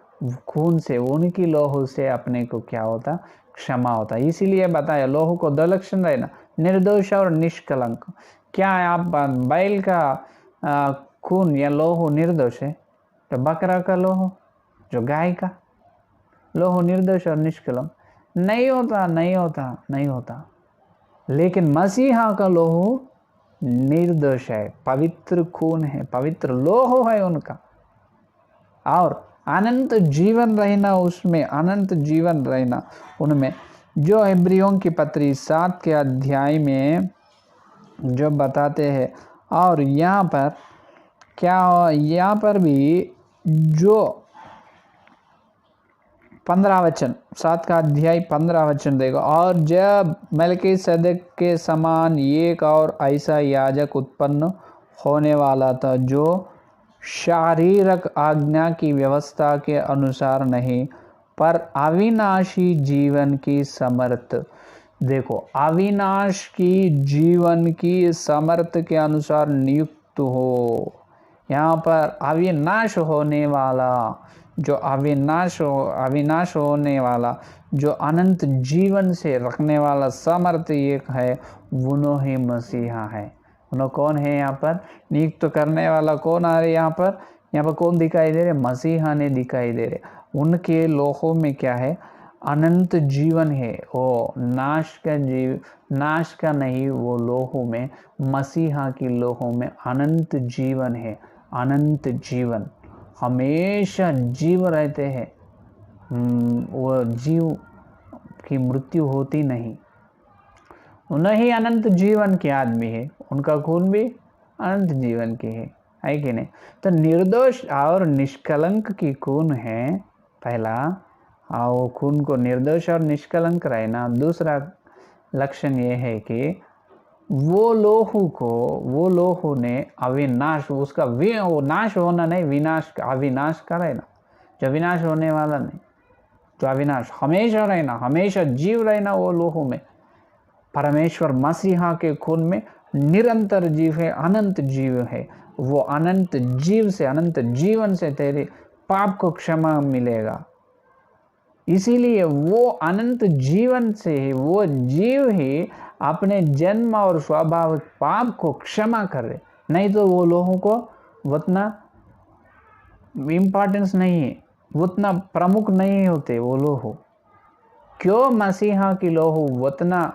खून से, उनकी लोहू से अपने को क्या होता? क्षमा होता। इसीलिए बताया लोहू को 2 लक्षण रहना, निर्दोष और निष्कलंक। क्या आप बैल का खून या लोहू निर्दोष है? तो बकरा का लोहू, जो गाय का लोहू निर्दोष और निष्कलंक नहीं होता। लेकिन मसीहा का लोहू निर्दोष है, पवित्र खून है, पवित्र लोहू है उनका। और अनंत जीवन रहना उसमें, अनंत जीवन रहना उनमें। जो इब्रियों की पत्री 7 के अध्याय में जो बताते हैं। और यहाँ पर क्या, यहाँ पर भी जो 15 वचन, 7 का अध्याय 15 वचन देखो। और जब मलिकिसदक के समान एक और ऐसा याजक उत्पन्न होने वाला था, जो शारीरिक आज्ञा की व्यवस्था के अनुसार नहीं, पर अविनाशी जीवन की समर्थ, देखो अविनाश की जीवन की समर्थ के अनुसार नियुक्त हो। यहाँ पर अविनाश होने वाला, जो अविनाश होने वाला, जो अनंत जीवन से रखने वाला समर्थ एक है, वो ही मसीहा है। उन्होंने कौन है? यहाँ पर नियुक्त करने वाला कौन आ रहे? यहाँ पर कौन दिखाई दे रहे? मसीहा ने दिखाई दे रहे। उनके लोहों में क्या है? अनंत जीवन है। वो नाश का नहीं, वो लोहों में, मसीहा की लोहों में अनंत जीवन है। अनंत जीवन, हमेशा जीव रहते हैं। वो जीव की मृत्यु होती नहीं। उन्हीं अनंत जीवन के आदमी है, उनका खून भी अनंत जीवन की है कि नहीं? तो निर्दोष और निष्कलंक की खून है पहला, और वो खून को निर्दोष और निष्कलंक रहना। दूसरा लक्षण ये है कि वो लोहू ने अविनाश, उसका वो नाश होना नहीं, विनाश, अविनाश का रहना, जो विनाश होने वाला नहीं, जो अविनाश हमेशा रहना, हमेशा जीव रहना, वो लोहू में परमेश्वर मसीहा के खून में निरंतर जीव है, अनंत जीव है। वो अनंत जीव से, अनंत जीवन से तेरे पाप को क्षमा मिलेगा। इसीलिए वो अनंत जीवन से, वो जीव ही अपने जन्म और स्वाभाविक पाप को क्षमा करे, नहीं तो वो लोगों को उतना इम्पोर्टेंस नहीं है, उतना प्रमुख नहीं होते वो लोग। क्यों मसीहा की लोहू उतना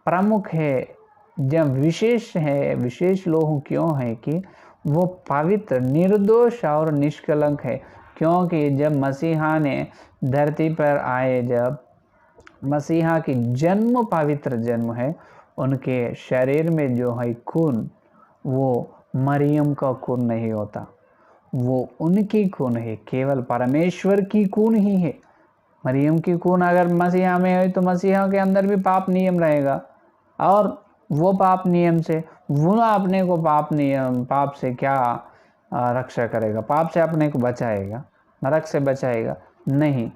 प्रमुख है, जब विशेष है? विशेष लोहू क्यों है कि वो पवित्र, निर्दोष और निष्कलंक है। क्योंकि जब मसीहा ने धरती पर आए, जब मसीहा की जन्म पवित्र जन्म है, उनके शरीर में जो है खून, वो मरियम का खून नहीं होता, वो उनकी खून है, केवल परमेश्वर की खून ही है। मरियम की खून अगर मसीहा में है तो मसीहा के अंदर भी पाप नियम रहेगा, और वो पाप नियम से वो अपने को पाप से क्या रक्षा करेगा, पाप से अपने को बचाएगा, नरक से बचाएगा नहीं।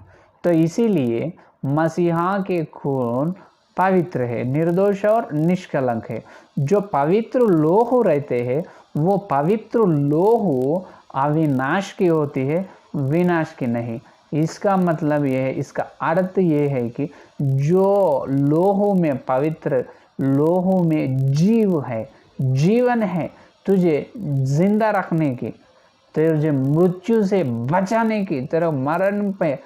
तो इसीलिए मसीहा के खून पवित्र है, निर्दोष और निष्कलंक है। जो पवित्र लोहू रहते हैं वो पवित्र लोहू अविनाश की होती है, विनाश की नहीं। इसका मतलब ये है, इसका अर्थ ये है कि जो लोहू में पवित्र लोहू में जीव है, जीवन है, तुझे जिंदा रखने की, तुझे मृत्यु से बचाने की, तेरे मरण पे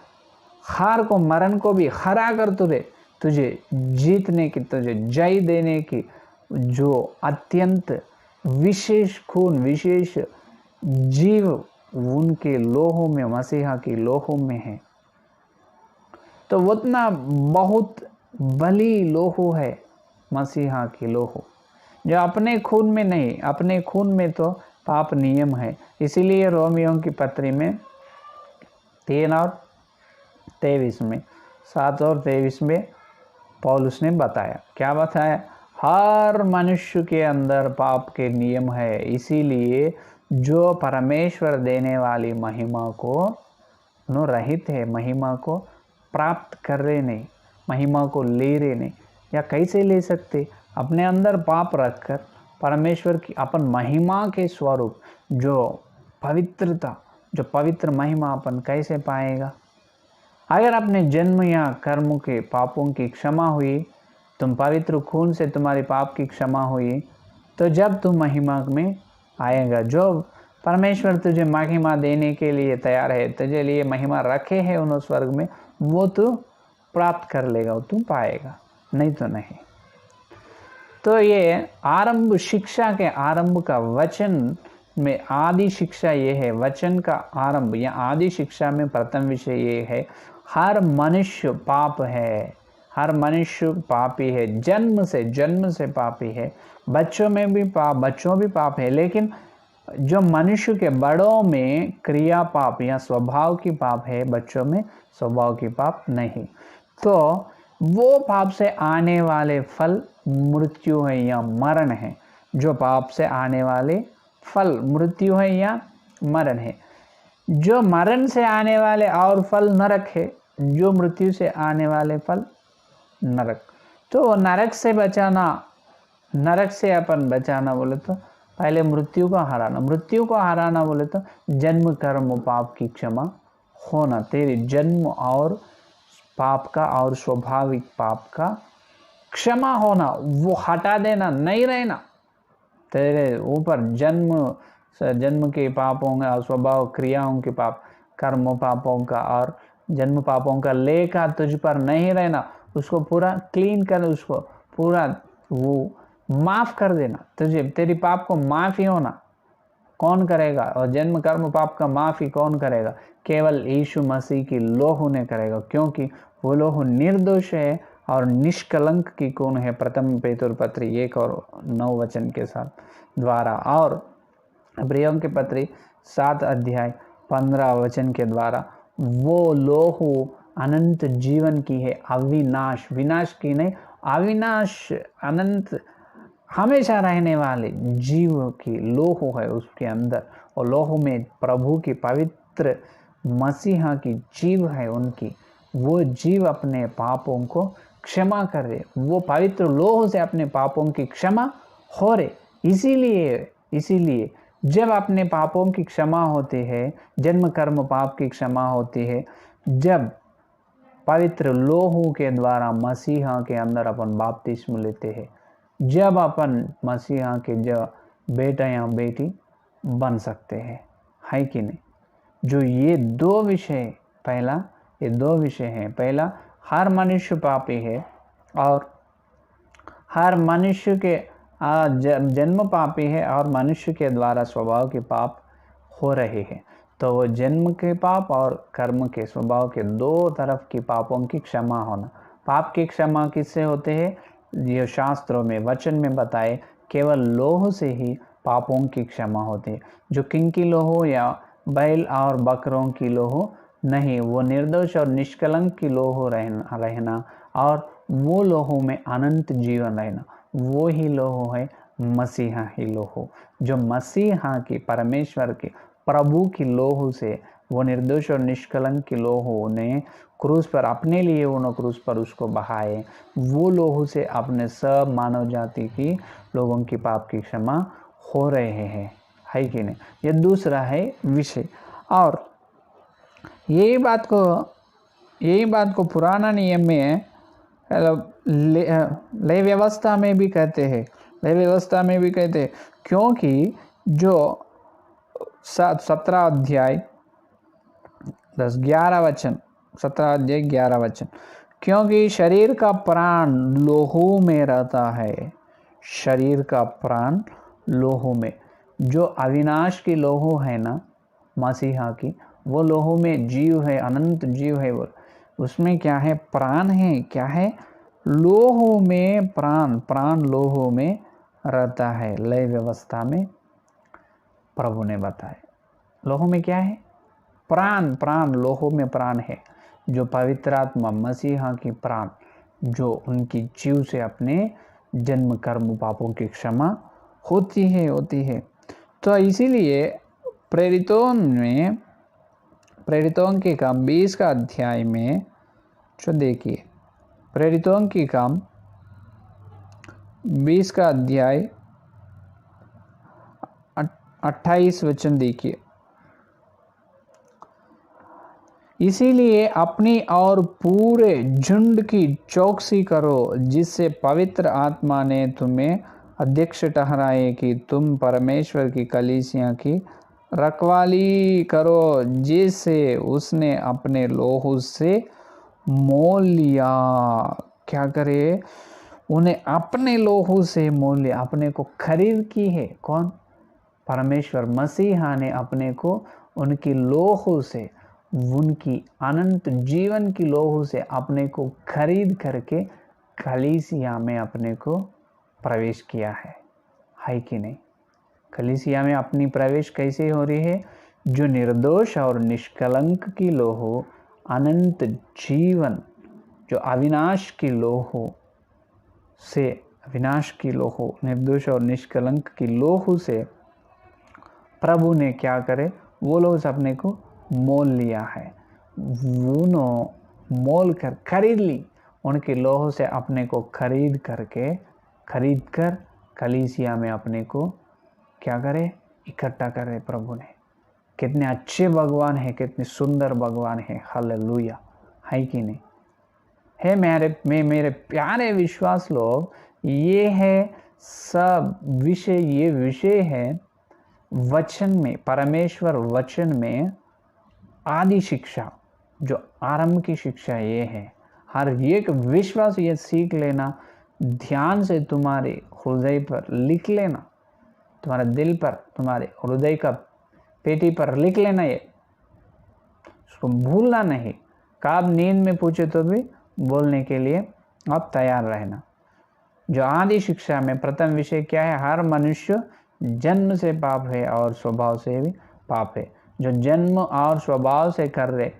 मरण को भी हरा कर तुझे जीतने की, तुझे जय देने की जो अत्यंत विशेष खून, विशेष जीव उनके लोहों में, मसीहा की लोहों में है। तो उतना बहुत बली लोहू है मसीहा की लोहू, जो अपने खून में नहीं, अपने खून में तो पाप नियम है। इसीलिए रोमियों की पत्री में 3 और 23 में 7 और 23 में पौलुस ने बताया, क्या बताया? हर मनुष्य के अंदर पाप के नियम है, इसीलिए जो परमेश्वर देने वाली महिमा को रहित है, महिमा को प्राप्त कर रहे नहीं, महिमा को ले रहे नहीं। या कैसे ले सकते? अपने अंदर पाप रखकर परमेश्वर की अपन महिमा के स्वरूप, जो पवित्रता, जो पवित्र महिमा अपन कैसे पाएगा? अगर अपने जन्म या कर्मों के पापों की क्षमा हुई, तुम पवित्र खून से तुम्हारी पाप की क्षमा हुई, तो जब तुम महिमा में आएगा, जो परमेश्वर तुझे महिमा देने के लिए तैयार है, तुझे लिए महिमा रखे है उन स्वर्ग में, वो तू प्राप्त कर लेगा, तू पाएगा, नहीं तो नहीं। तो ये आरंभ, शिक्षा के आरंभ का वचन में आदि शिक्षा ये है, वचन का आरंभ या आदि शिक्षा में प्रथम विषय ये है, हर मनुष्य पाप है, हर मनुष्य पापी है, जन्म से पापी है। बच्चों भी पाप है, लेकिन जो मनुष्य के बड़ों में क्रिया पाप या स्वभाव की पाप है, बच्चों में स्वभाव की पाप नहीं। तो वो पाप से आने वाले फल मृत्यु है या मरण है। जो पाप से आने वाले फल मृत्यु है या मरण है। जो मरण से आने वाले और फल नरक है, जो मृत्यु से आने वाले फल नरक। तो नरक से बचाना, नरक से अपन बचाना बोले तो पहले मृत्यु को हराना, मृत्यु को हराना बोले तो जन्म कर्म पाप की क्षमा होना, तेरे जन्म और पाप का और स्वाभाविक पाप का क्षमा होना, वो हटा देना, नहीं रहना तेरे ऊपर। जन्म के पापों का और स्वभाव क्रियाओं के पाप, कर्म पापों का और जन्म पापों का लेखा तुझ पर नहीं रहना, उसको पूरा क्लीन कर, उसको पूरा वो माफ कर देना। तुझे तेरी पाप को माफी होना कौन करेगा? और जन्म कर्म पाप का माफी कौन करेगा? केवल यीशु मसीह की लोहू ने करेगा, क्योंकि वो लोहू निर्दोष है और निष्कलंक की खून है। प्रथम पेतुर पत्री 1 और 9 वचन के साथ द्वारा, और इब्रियों की पत्री 7 अध्याय 15 वचन के द्वारा वो लोहू अनंत जीवन की है, अविनाश, विनाश की नहीं, अविनाश, अनंत, हमेशा रहने वाले जीव की लोहू है उसके अंदर। और लोहू में प्रभु की पवित्र मसीहा की जीव है उनकी, वो जीव अपने पापों को क्षमा कर रहे, वो पवित्र लोहू से अपने पापों की क्षमा हो रहे। इसीलिए जब अपने पापों की क्षमा होती है, जन्म कर्म पाप की क्षमा होती है, जब पवित्र लोहू के द्वारा मसीहा के अंदर अपन बपतिस्म लेते हैं, जब अपन मसीहा के जो बेटा या बेटी बन सकते हैं, है कि नहीं? जो ये 2 विषय, पहला ये 2 विषय हैं। पहला, हर मनुष्य पापी है और हर मनुष्य के जन्म पापी है और मनुष्य के द्वारा स्वभाव के पाप हो रहे हैं। तो वो जन्म के पाप और कर्म के स्वभाव के 2 तरफ की पापों की क्षमा होना। पाप की क्षमा किससे होते हैं? ये शास्त्रों में, वचन में बताए, केवल लोह से ही पापों की क्षमा होती है। जो किंकी लोह या बैल और बकरों की लोहू नहीं, वो निर्दोष और निष्कलंक की लोहू रहना और वो लोहू में अनंत जीवन रहना, वो ही लोहू है मसीहा ही लोहू। जो मसीहा की, परमेश्वर के प्रभु की लोहू से, वो निर्दोष और निष्कलंक की लोहू ने क्रूस पर अपने लिए उन्होंने क्रूस पर उसको बहाए, वो लोहू से अपने सब मानव जाति की लोगों की पाप की क्षमा हो रहे हैं, है कि नहीं। ये दूसरा है विषय। और यही बात को पुराना नियम में लय व्यवस्था में भी कहते हैं, क्योंकि जो 17 अध्याय 11 वचन, 17 अध्याय 11 वचन, क्योंकि शरीर का प्राण लोहू में रहता है, शरीर का प्राण लोहू में। जो अविनाश की लोहू है ना मसीहा की, वो लोहू में जीव है, अनंत जीव है। वो उसमें क्या है? प्राण है। क्या है? लोहू में प्राण लोहू में रहता है। लय व्यवस्था में प्रभु ने बताया लोहू में क्या है? प्राण लोहू में प्राण है। जो पवित्र आत्मा मसीहा की प्राण, जो उनकी जीव से अपने जन्म कर्म पापों की क्षमा होती है। तो इसीलिए प्रेरितों के काम 20 का अध्याय में जो देखिए, प्रेरितों की काम 20 का अध्याय 28 वचन देखिए। इसीलिए अपनी और पूरे झुंड की चौकसी करो, जिससे पवित्र आत्मा ने तुम्हें अध्यक्ष ठहराए कि तुम परमेश्वर की कलीसिया की रखवाली करो, जिससे उसने अपने लोहू से मोल लिया। क्या करे? उन्हें अपने लोहू से मोल लिया, अपने को खरीद की है। कौन? परमेश्वर मसीहा ने अपने को उनकी लोहू से, उनकी अनंत जीवन की लोहू से अपने को खरीद करके कलीसिया में अपने को प्रवेश किया है कि नहीं। कलीसिया में अपनी प्रवेश कैसे हो रही है? जो निर्दोष और निष्कलंक की लोहू, अनंत जीवन, जो अविनाश की लोहू से, अविनाश की लोहू, निर्दोष और निष्कलंक की लोहू से प्रभु ने क्या करे? वो लोग अपने को मोल लिया है। वो मोल कर खरीद ली, उनके लोहू से अपने को खरीद कर कलीसिया में अपने को क्या करे? इकट्ठा करे। प्रभु ने कितने अच्छे भगवान है, कितने सुंदर भगवान है। हालेलुया, है कि नहीं? है मेरे प्यारे विश्वास लोग, ये है सब विषय, ये विषय है वचन में, परमेश्वर वचन में आदि शिक्षा, जो आरंभ की शिक्षा ये है। हर एक विश्वास ये सीख लेना, ध्यान से तुम्हारे हृदय पर लिख लेना, तुम्हारे दिल पर, तुम्हारे हृदय का पेटी पर लिख लेना, ये उसको भूलना नहीं। कब नींद में पूछे तो भी बोलने के लिए आप तैयार रहना। जो आदि शिक्षा में प्रथम विषय क्या है? हर मनुष्य जन्म से पाप है और स्वभाव से भी पाप है। जो जन्म और स्वभाव से कर रहे,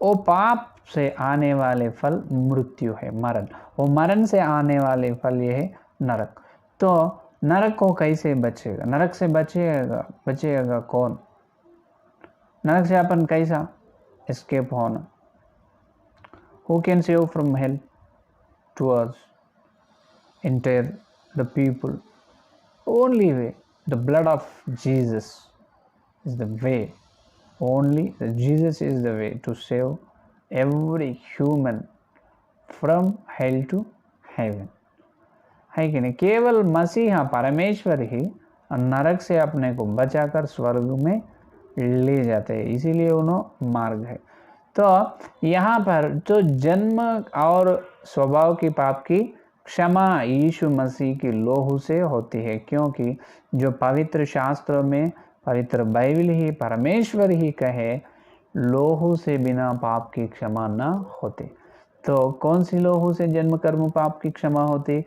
वो पाप से आने वाले फल मृत्यु है, मरण। वो मरण से आने वाले फल ये है नरक। तो नरक को कैसे बचेगा? नरक से बचेगा कौन? नरक से अपन कैसा एस्केप होना? Who can save from hell to us? Enter the people. Only way, the blood of Jesus is the way. Only Jesus is the way to save every human from hell to heaven. है कि नहीं? केवल मसीहा, परमेश्वर ही नरक से अपने को बचाकर स्वर्ग में ले जाते हैं, इसीलिए उन्होंने मार्ग है। तो यहाँ पर जो जन्म और स्वभाव की पाप की क्षमा यीशु मसीह की लोहू से होती है, क्योंकि जो पवित्र शास्त्रों में, पवित्र बाइबल ही, परमेश्वर ही कहे लोहू से बिना पाप की क्षमा न होती। तो कौन सी लोहू से जन्म कर्म पाप की क्षमा होती?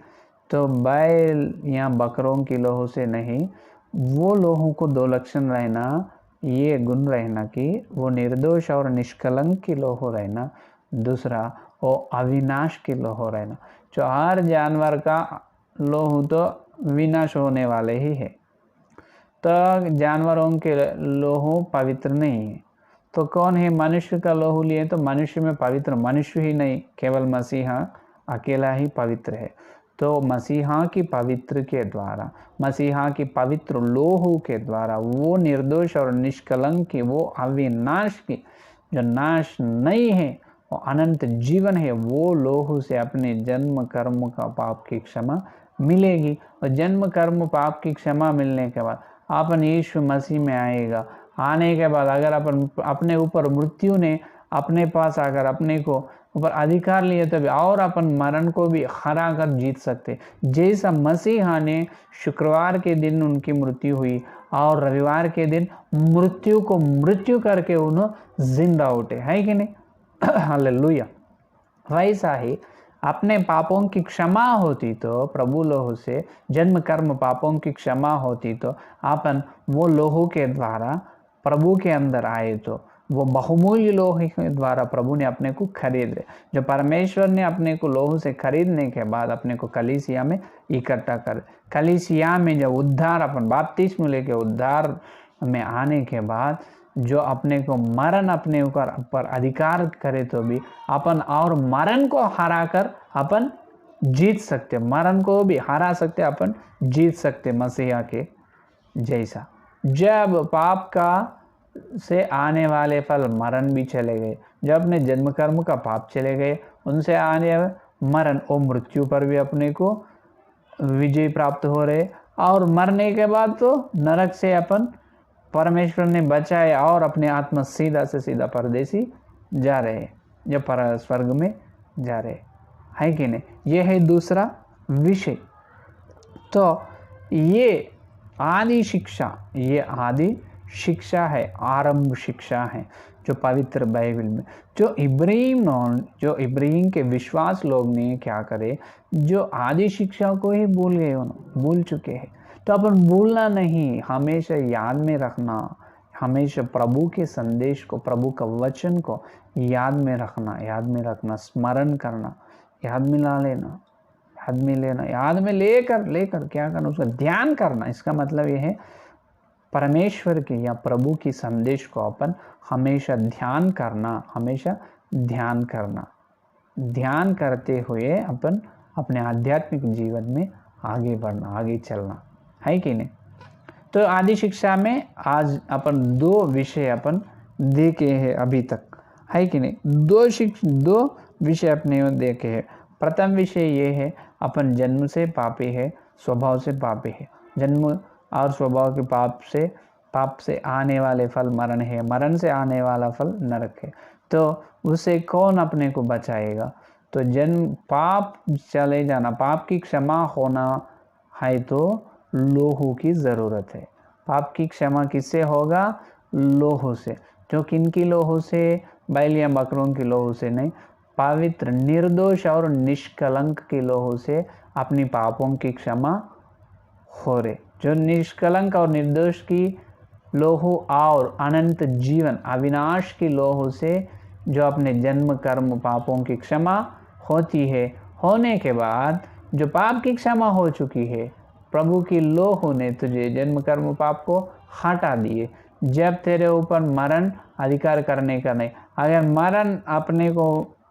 तो बैल या बकरों की लोहू से नहीं। वो लोहू को दो लक्षण रहना, ये गुण रहना कि वो निर्दोष और निष्कलंक की लोहो रहना, दूसरा वो अविनाश की लोहो रहना। जो हर जानवर का लोहू तो विनाश होने वाले ही है, तो जानवरों के लोहू पवित्र नहीं है। तो कौन है? मनुष्य का लोहू लिए तो मनुष्य में पवित्र मनुष्य ही नहीं, केवल मसीहा अकेला ही पवित्र है। तो मसीहा की पवित्र के द्वारा, मसीहा की पवित्र लोहू के द्वारा वो निर्दोष और निष्कलंक की, वो अविनाश की, जो नाश नहीं है, वो अनंत जीवन है, वो लोहू से अपने जन्म कर्म का पाप की क्षमा मिलेगी। और जन्म कर्म पाप की क्षमा मिलने के बाद अपन यीशु मसीह में आएगा। आने के बाद अगर अपन अपने ऊपर मृत्यु ने अपने पास आकर अपने को ऊपर अधिकार लिए तभी और अपन मरण को भी हरा कर जीत सकते। जैसा मसीहा ने शुक्रवार के दिन उनकी मृत्यु हुई और रविवार के दिन मृत्यु को मृत्यु करके उन्होंने जिंदा उठे, है कि नहीं? हालेलुया। वैसा ही अपने पापों की क्षमा होती तो प्रभु लोहू से जन्म कर्म पापों की क्षमा होती तो अपन वो लोहू के द्वारा प्रभु के अंदर आए तो वो बहुमूल्य लोहे के द्वारा प्रभु ने अपने को खरीद लिया। जो परमेश्वर ने अपने को लोहू से खरीदने के बाद अपने को कलीसिया में इकट्ठा कर, कलीसिया में जब उद्धार अपन बपतिस्मा लेके उद्धार में आने के बाद जो अपने को मरण अपने ऊपर अधिकार करे तो भी अपन और मरण को हरा कर अपन जीत सकते, मरण को भी हरा सकते, अपन जीत सकते मसीहा के जैसा। जब पाप का से आने वाले फल मरण भी चले गए, जब अपने जन्म कर्म का पाप चले गए, उनसे आने मरण और मृत्यु पर भी अपने को विजय प्राप्त हो रहे, और मरने के बाद तो नरक से अपन परमेश्वर ने बचाए और अपने आत्मा सीधा से सीधा परदेसी जा रहे, जब पर स्वर्ग में जा रहे, है कि नहीं? ये है दूसरा विषय। तो ये आदि शिक्षा, ये आदि शिक्षा है, आरंभ शिक्षा है जो पवित्र बाइबल में, जो इब्राहिम के विश्वास लोग ने क्या करे, जो आदि शिक्षा को ही भूल गए, भूल चुके हैं। तो अपन भूलना नहीं, हमेशा याद में रखना, हमेशा प्रभु के संदेश को, प्रभु का वचन को याद में रखना, स्मरण करना, याद में ला लेना, याद में लेना, याद में लेकर क्या करना, उसका ध्यान करना। इसका मतलब ये है परमेश्वर की या प्रभु की संदेश को अपन हमेशा ध्यान करना, ध्यान करते हुए अपन अपने आध्यात्मिक जीवन में आगे बढ़ना, आगे चलना, है कि नहीं? तो आदि शिक्षा में आज अपन दो विषय अपन देखे हैं अभी तक, है कि नहीं? दो विषय अपने देखे हैं। प्रथम विषय ये है अपन जन्म से पापी है, स्वभाव से पापी है। जन्म और स्वभाव के पाप से आने वाले फल मरण है, मरण से आने वाला फल नरक है। तो उससे कौन अपने को बचाएगा? तो जन्म पाप चले जाना, पाप की क्षमा होना है तो लोहू की ज़रूरत है। पाप की क्षमा किससे होगा? लोहू से। जो किनकी लोहू से? बैल या बकरों की लोहू से नहीं, पवित्र निर्दोष और निष्कलंक की लोहू से अपनी पापों की क्षमा हो रहे। जो निष्कलंक और निर्दोष की लोहू और अनंत जीवन अविनाश की लोहू से जो अपने जन्म कर्म पापों की क्षमा होती है, होने के बाद जो पाप की क्षमा हो चुकी है, प्रभु की लोहू ने तुझे जन्म कर्म पाप को हटा दिए। जब तेरे ऊपर मरण अधिकार करने का नहीं, अगर मरण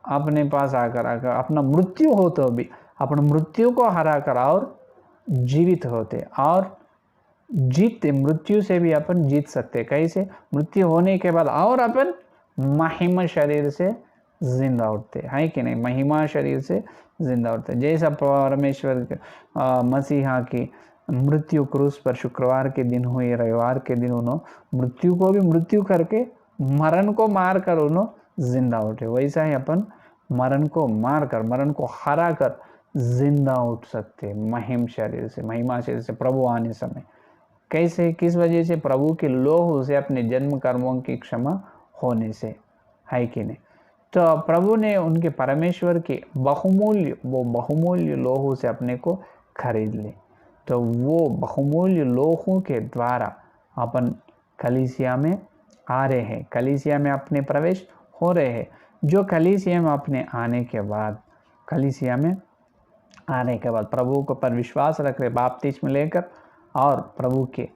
अपने पास आकर अपना मृत्यु हो तो भी अपने मृत्यु को हरा कर और जीवित होते और जीतते, मृत्यु से भी अपन जीत सकते। कैसे? मृत्यु होने के बाद और अपन महिमा शरीर से जिंदा उठते, है कि नहीं? महिमा शरीर से जिंदा उठते। जैसा परमेश्वर मसीहा की मृत्यु क्रूस पर शुक्रवार के दिन हुई, रविवार के दिन उन्होंने मृत्यु को भी मृत्यु करके मरण को मार कर उन्होंने जिंदा उठे, वैसा ही अपन मरण को मार कर, मरण को हरा कर जिंदा उठ सकते महिमा शरीर से प्रभु आने समय। कैसे? किस वजह से? प्रभु के लोहू से, अपने जन्म कर्मों की क्षमा होने से, है कि नहीं? तो प्रभु ने उनके परमेश्वर के बहुमूल्य लोहू से अपने को खरीद ले। तो वो बहुमूल्य लोहू के द्वारा अपन कलीसिया में आ रहे हैं, कलीसिया में अपने प्रवेश हो रहे हैं। जो कलीसिया में अपने आने के बाद, कलीसिया में आने के बाद प्रभु को पर विश्वास रख रहे, बपतिस्मा लेकर और प्रभु के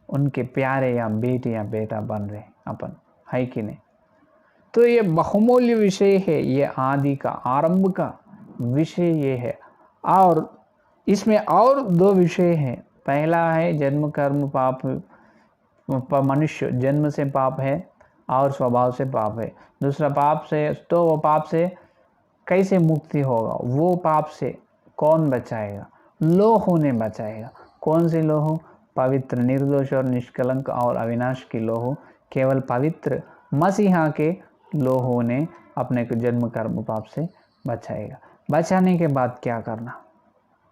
उनके प्यारे या बेटे या बेटा बन रहे अपन, है कि नहीं। तो ये बहुमूल्य विषय है, ये आदि का आरंभ का विषय ये है। और इसमें और दो विषय हैं। पहला है जन्म कर्म पाप, मनुष्य जन्म से पाप है और स्वभाव से पाप है। दूसरा पाप से, तो वो पाप से कैसे मुक्ति होगा, वो पाप से कौन बचाएगा? लोहू ने बचाएगा। कौन सी लोहू? पवित्र, निर्दोष और निष्कलंक और अविनाश की लोहू, केवल पवित्र मसीहा के लोहू ने अपने को जन्म कर्म पाप से बचाएगा। बचाने के बाद क्या करना,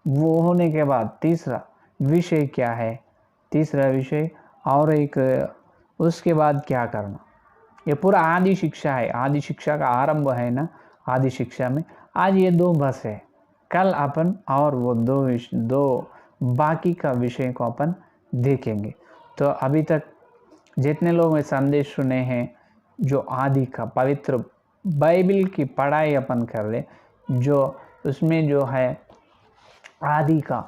वो होने के बाद तीसरा विषय क्या है? तीसरा विषय और एक, उसके बाद क्या करना, ये पूरा आदि शिक्षा है। आदि शिक्षा का आरंभ है ना, आदि शिक्षा में आज ये दो बस है। कल अपन और वो दो बाकी का विषय को अपन देखेंगे। तो अभी तक जितने लोग ये संदेश सुने हैं, जो आदि का पवित्र बाइबल की पढ़ाई अपन कर रहे, जो उसमें जो है आदि का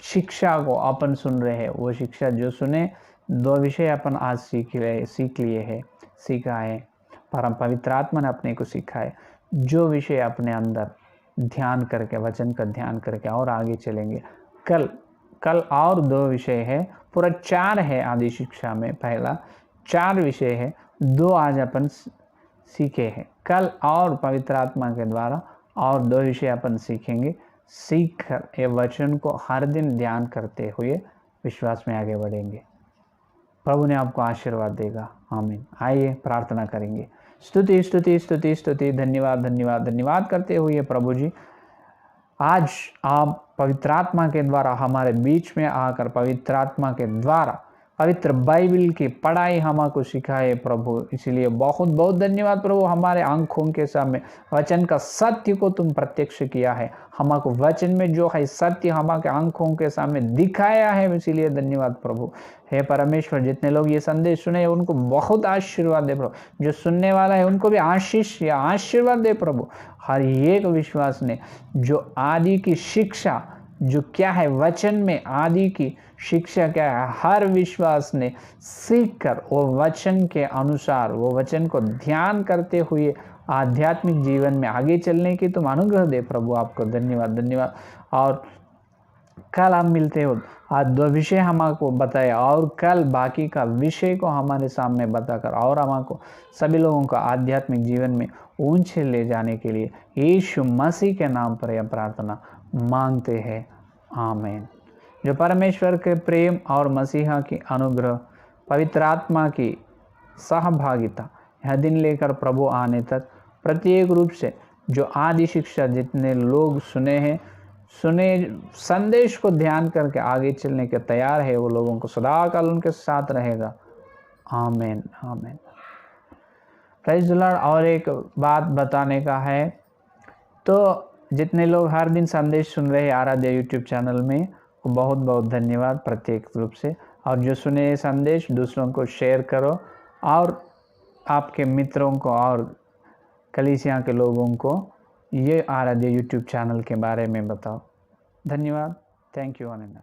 शिक्षा को अपन सुन रहे हैं, वो शिक्षा जो सुने, दो विषय अपन आज सीख लिए हैं, सीखा है। परम पवित्र आत्मा ने अपने को सिखाए। जो विषय अपने अंदर ध्यान करके, वचन का ध्यान करके और आगे चलेंगे। कल और दो विषय है, पूरा 4 है आदि शिक्षा में। पहला 4 विषय है, 2 आज अपन सीखे हैं। कल और पवित्र आत्मा के द्वारा और 2 विषय अपन सीखेंगे। सीख कर ये वचन को हर दिन ध्यान करते हुए विश्वास में आगे बढ़ेंगे। प्रभु ने आपको आशीर्वाद देगा। आमीन। आइए प्रार्थना करेंगे। स्तुति स्तुति स्तुति स्तुति, धन्यवाद धन्यवाद धन्यवाद करते हुए प्रभु जी, आज आप पवित्र आत्मा के द्वारा हमारे बीच में आकर पवित्र आत्मा के द्वारा पवित्र बाइबल की पढ़ाई हमको सिखाए प्रभु, इसलिए बहुत बहुत धन्यवाद प्रभु। हमारे आंखों के सामने वचन का सत्य को तुम प्रत्यक्ष किया है, हमको वचन में जो है सत्य हमारे आंखों के सामने दिखाया है, इसीलिए धन्यवाद प्रभु। हे परमेश्वर, जितने लोग ये संदेश सुने उनको बहुत आशीर्वाद दे प्रभु, जो सुनने वाला है उनको भी आशीष या आशीर्वाद दे प्रभु। हर एक विश्वास ने जो आदि की शिक्षा, जो क्या है वचन में आदि की शिक्षा क्या है, हर विश्वास ने सीख कर वो वचन के अनुसार, वो वचन को ध्यान करते हुए आध्यात्मिक जीवन में आगे चलने की तुम अनुग्रह दे प्रभु। आपको धन्यवाद धन्यवाद। और कल हम मिलते हो, आज 2 विषय हमको बताया और कल बाकी का विषय को हमारे सामने बताकर और हमको सभी लोगों को आध्यात्मिक जीवन में ऊंचे ले जाने के लिए यीशु मसीह के नाम पर यह प्रार्थना मांगते हैं। आमीन। जो परमेश्वर के प्रेम और मसीहा की अनुग्रह, पवित्र आत्मा की सहभागिता यह दिन लेकर प्रभु आने तक प्रत्येक रूप से जो आदि शिक्षा जितने लोग सुने संदेश को ध्यान करके आगे चलने के तैयार है, वो लोगों को सदाकाल उनके साथ रहेगा। आमीन आमीन। Praise the Lord. और एक बात बताने का है, तो जितने लोग हर दिन संदेश सुन रहे हैं आराध्य यूट्यूब चैनल में, वो बहुत बहुत धन्यवाद प्रत्येक रूप से। और जो सुने संदेश दूसरों को शेयर करो और आपके मित्रों को और कलीसिया के लोगों को ये आराध्य यूट्यूब चैनल के बारे में बताओ। धन्यवाद। Thank you one and all.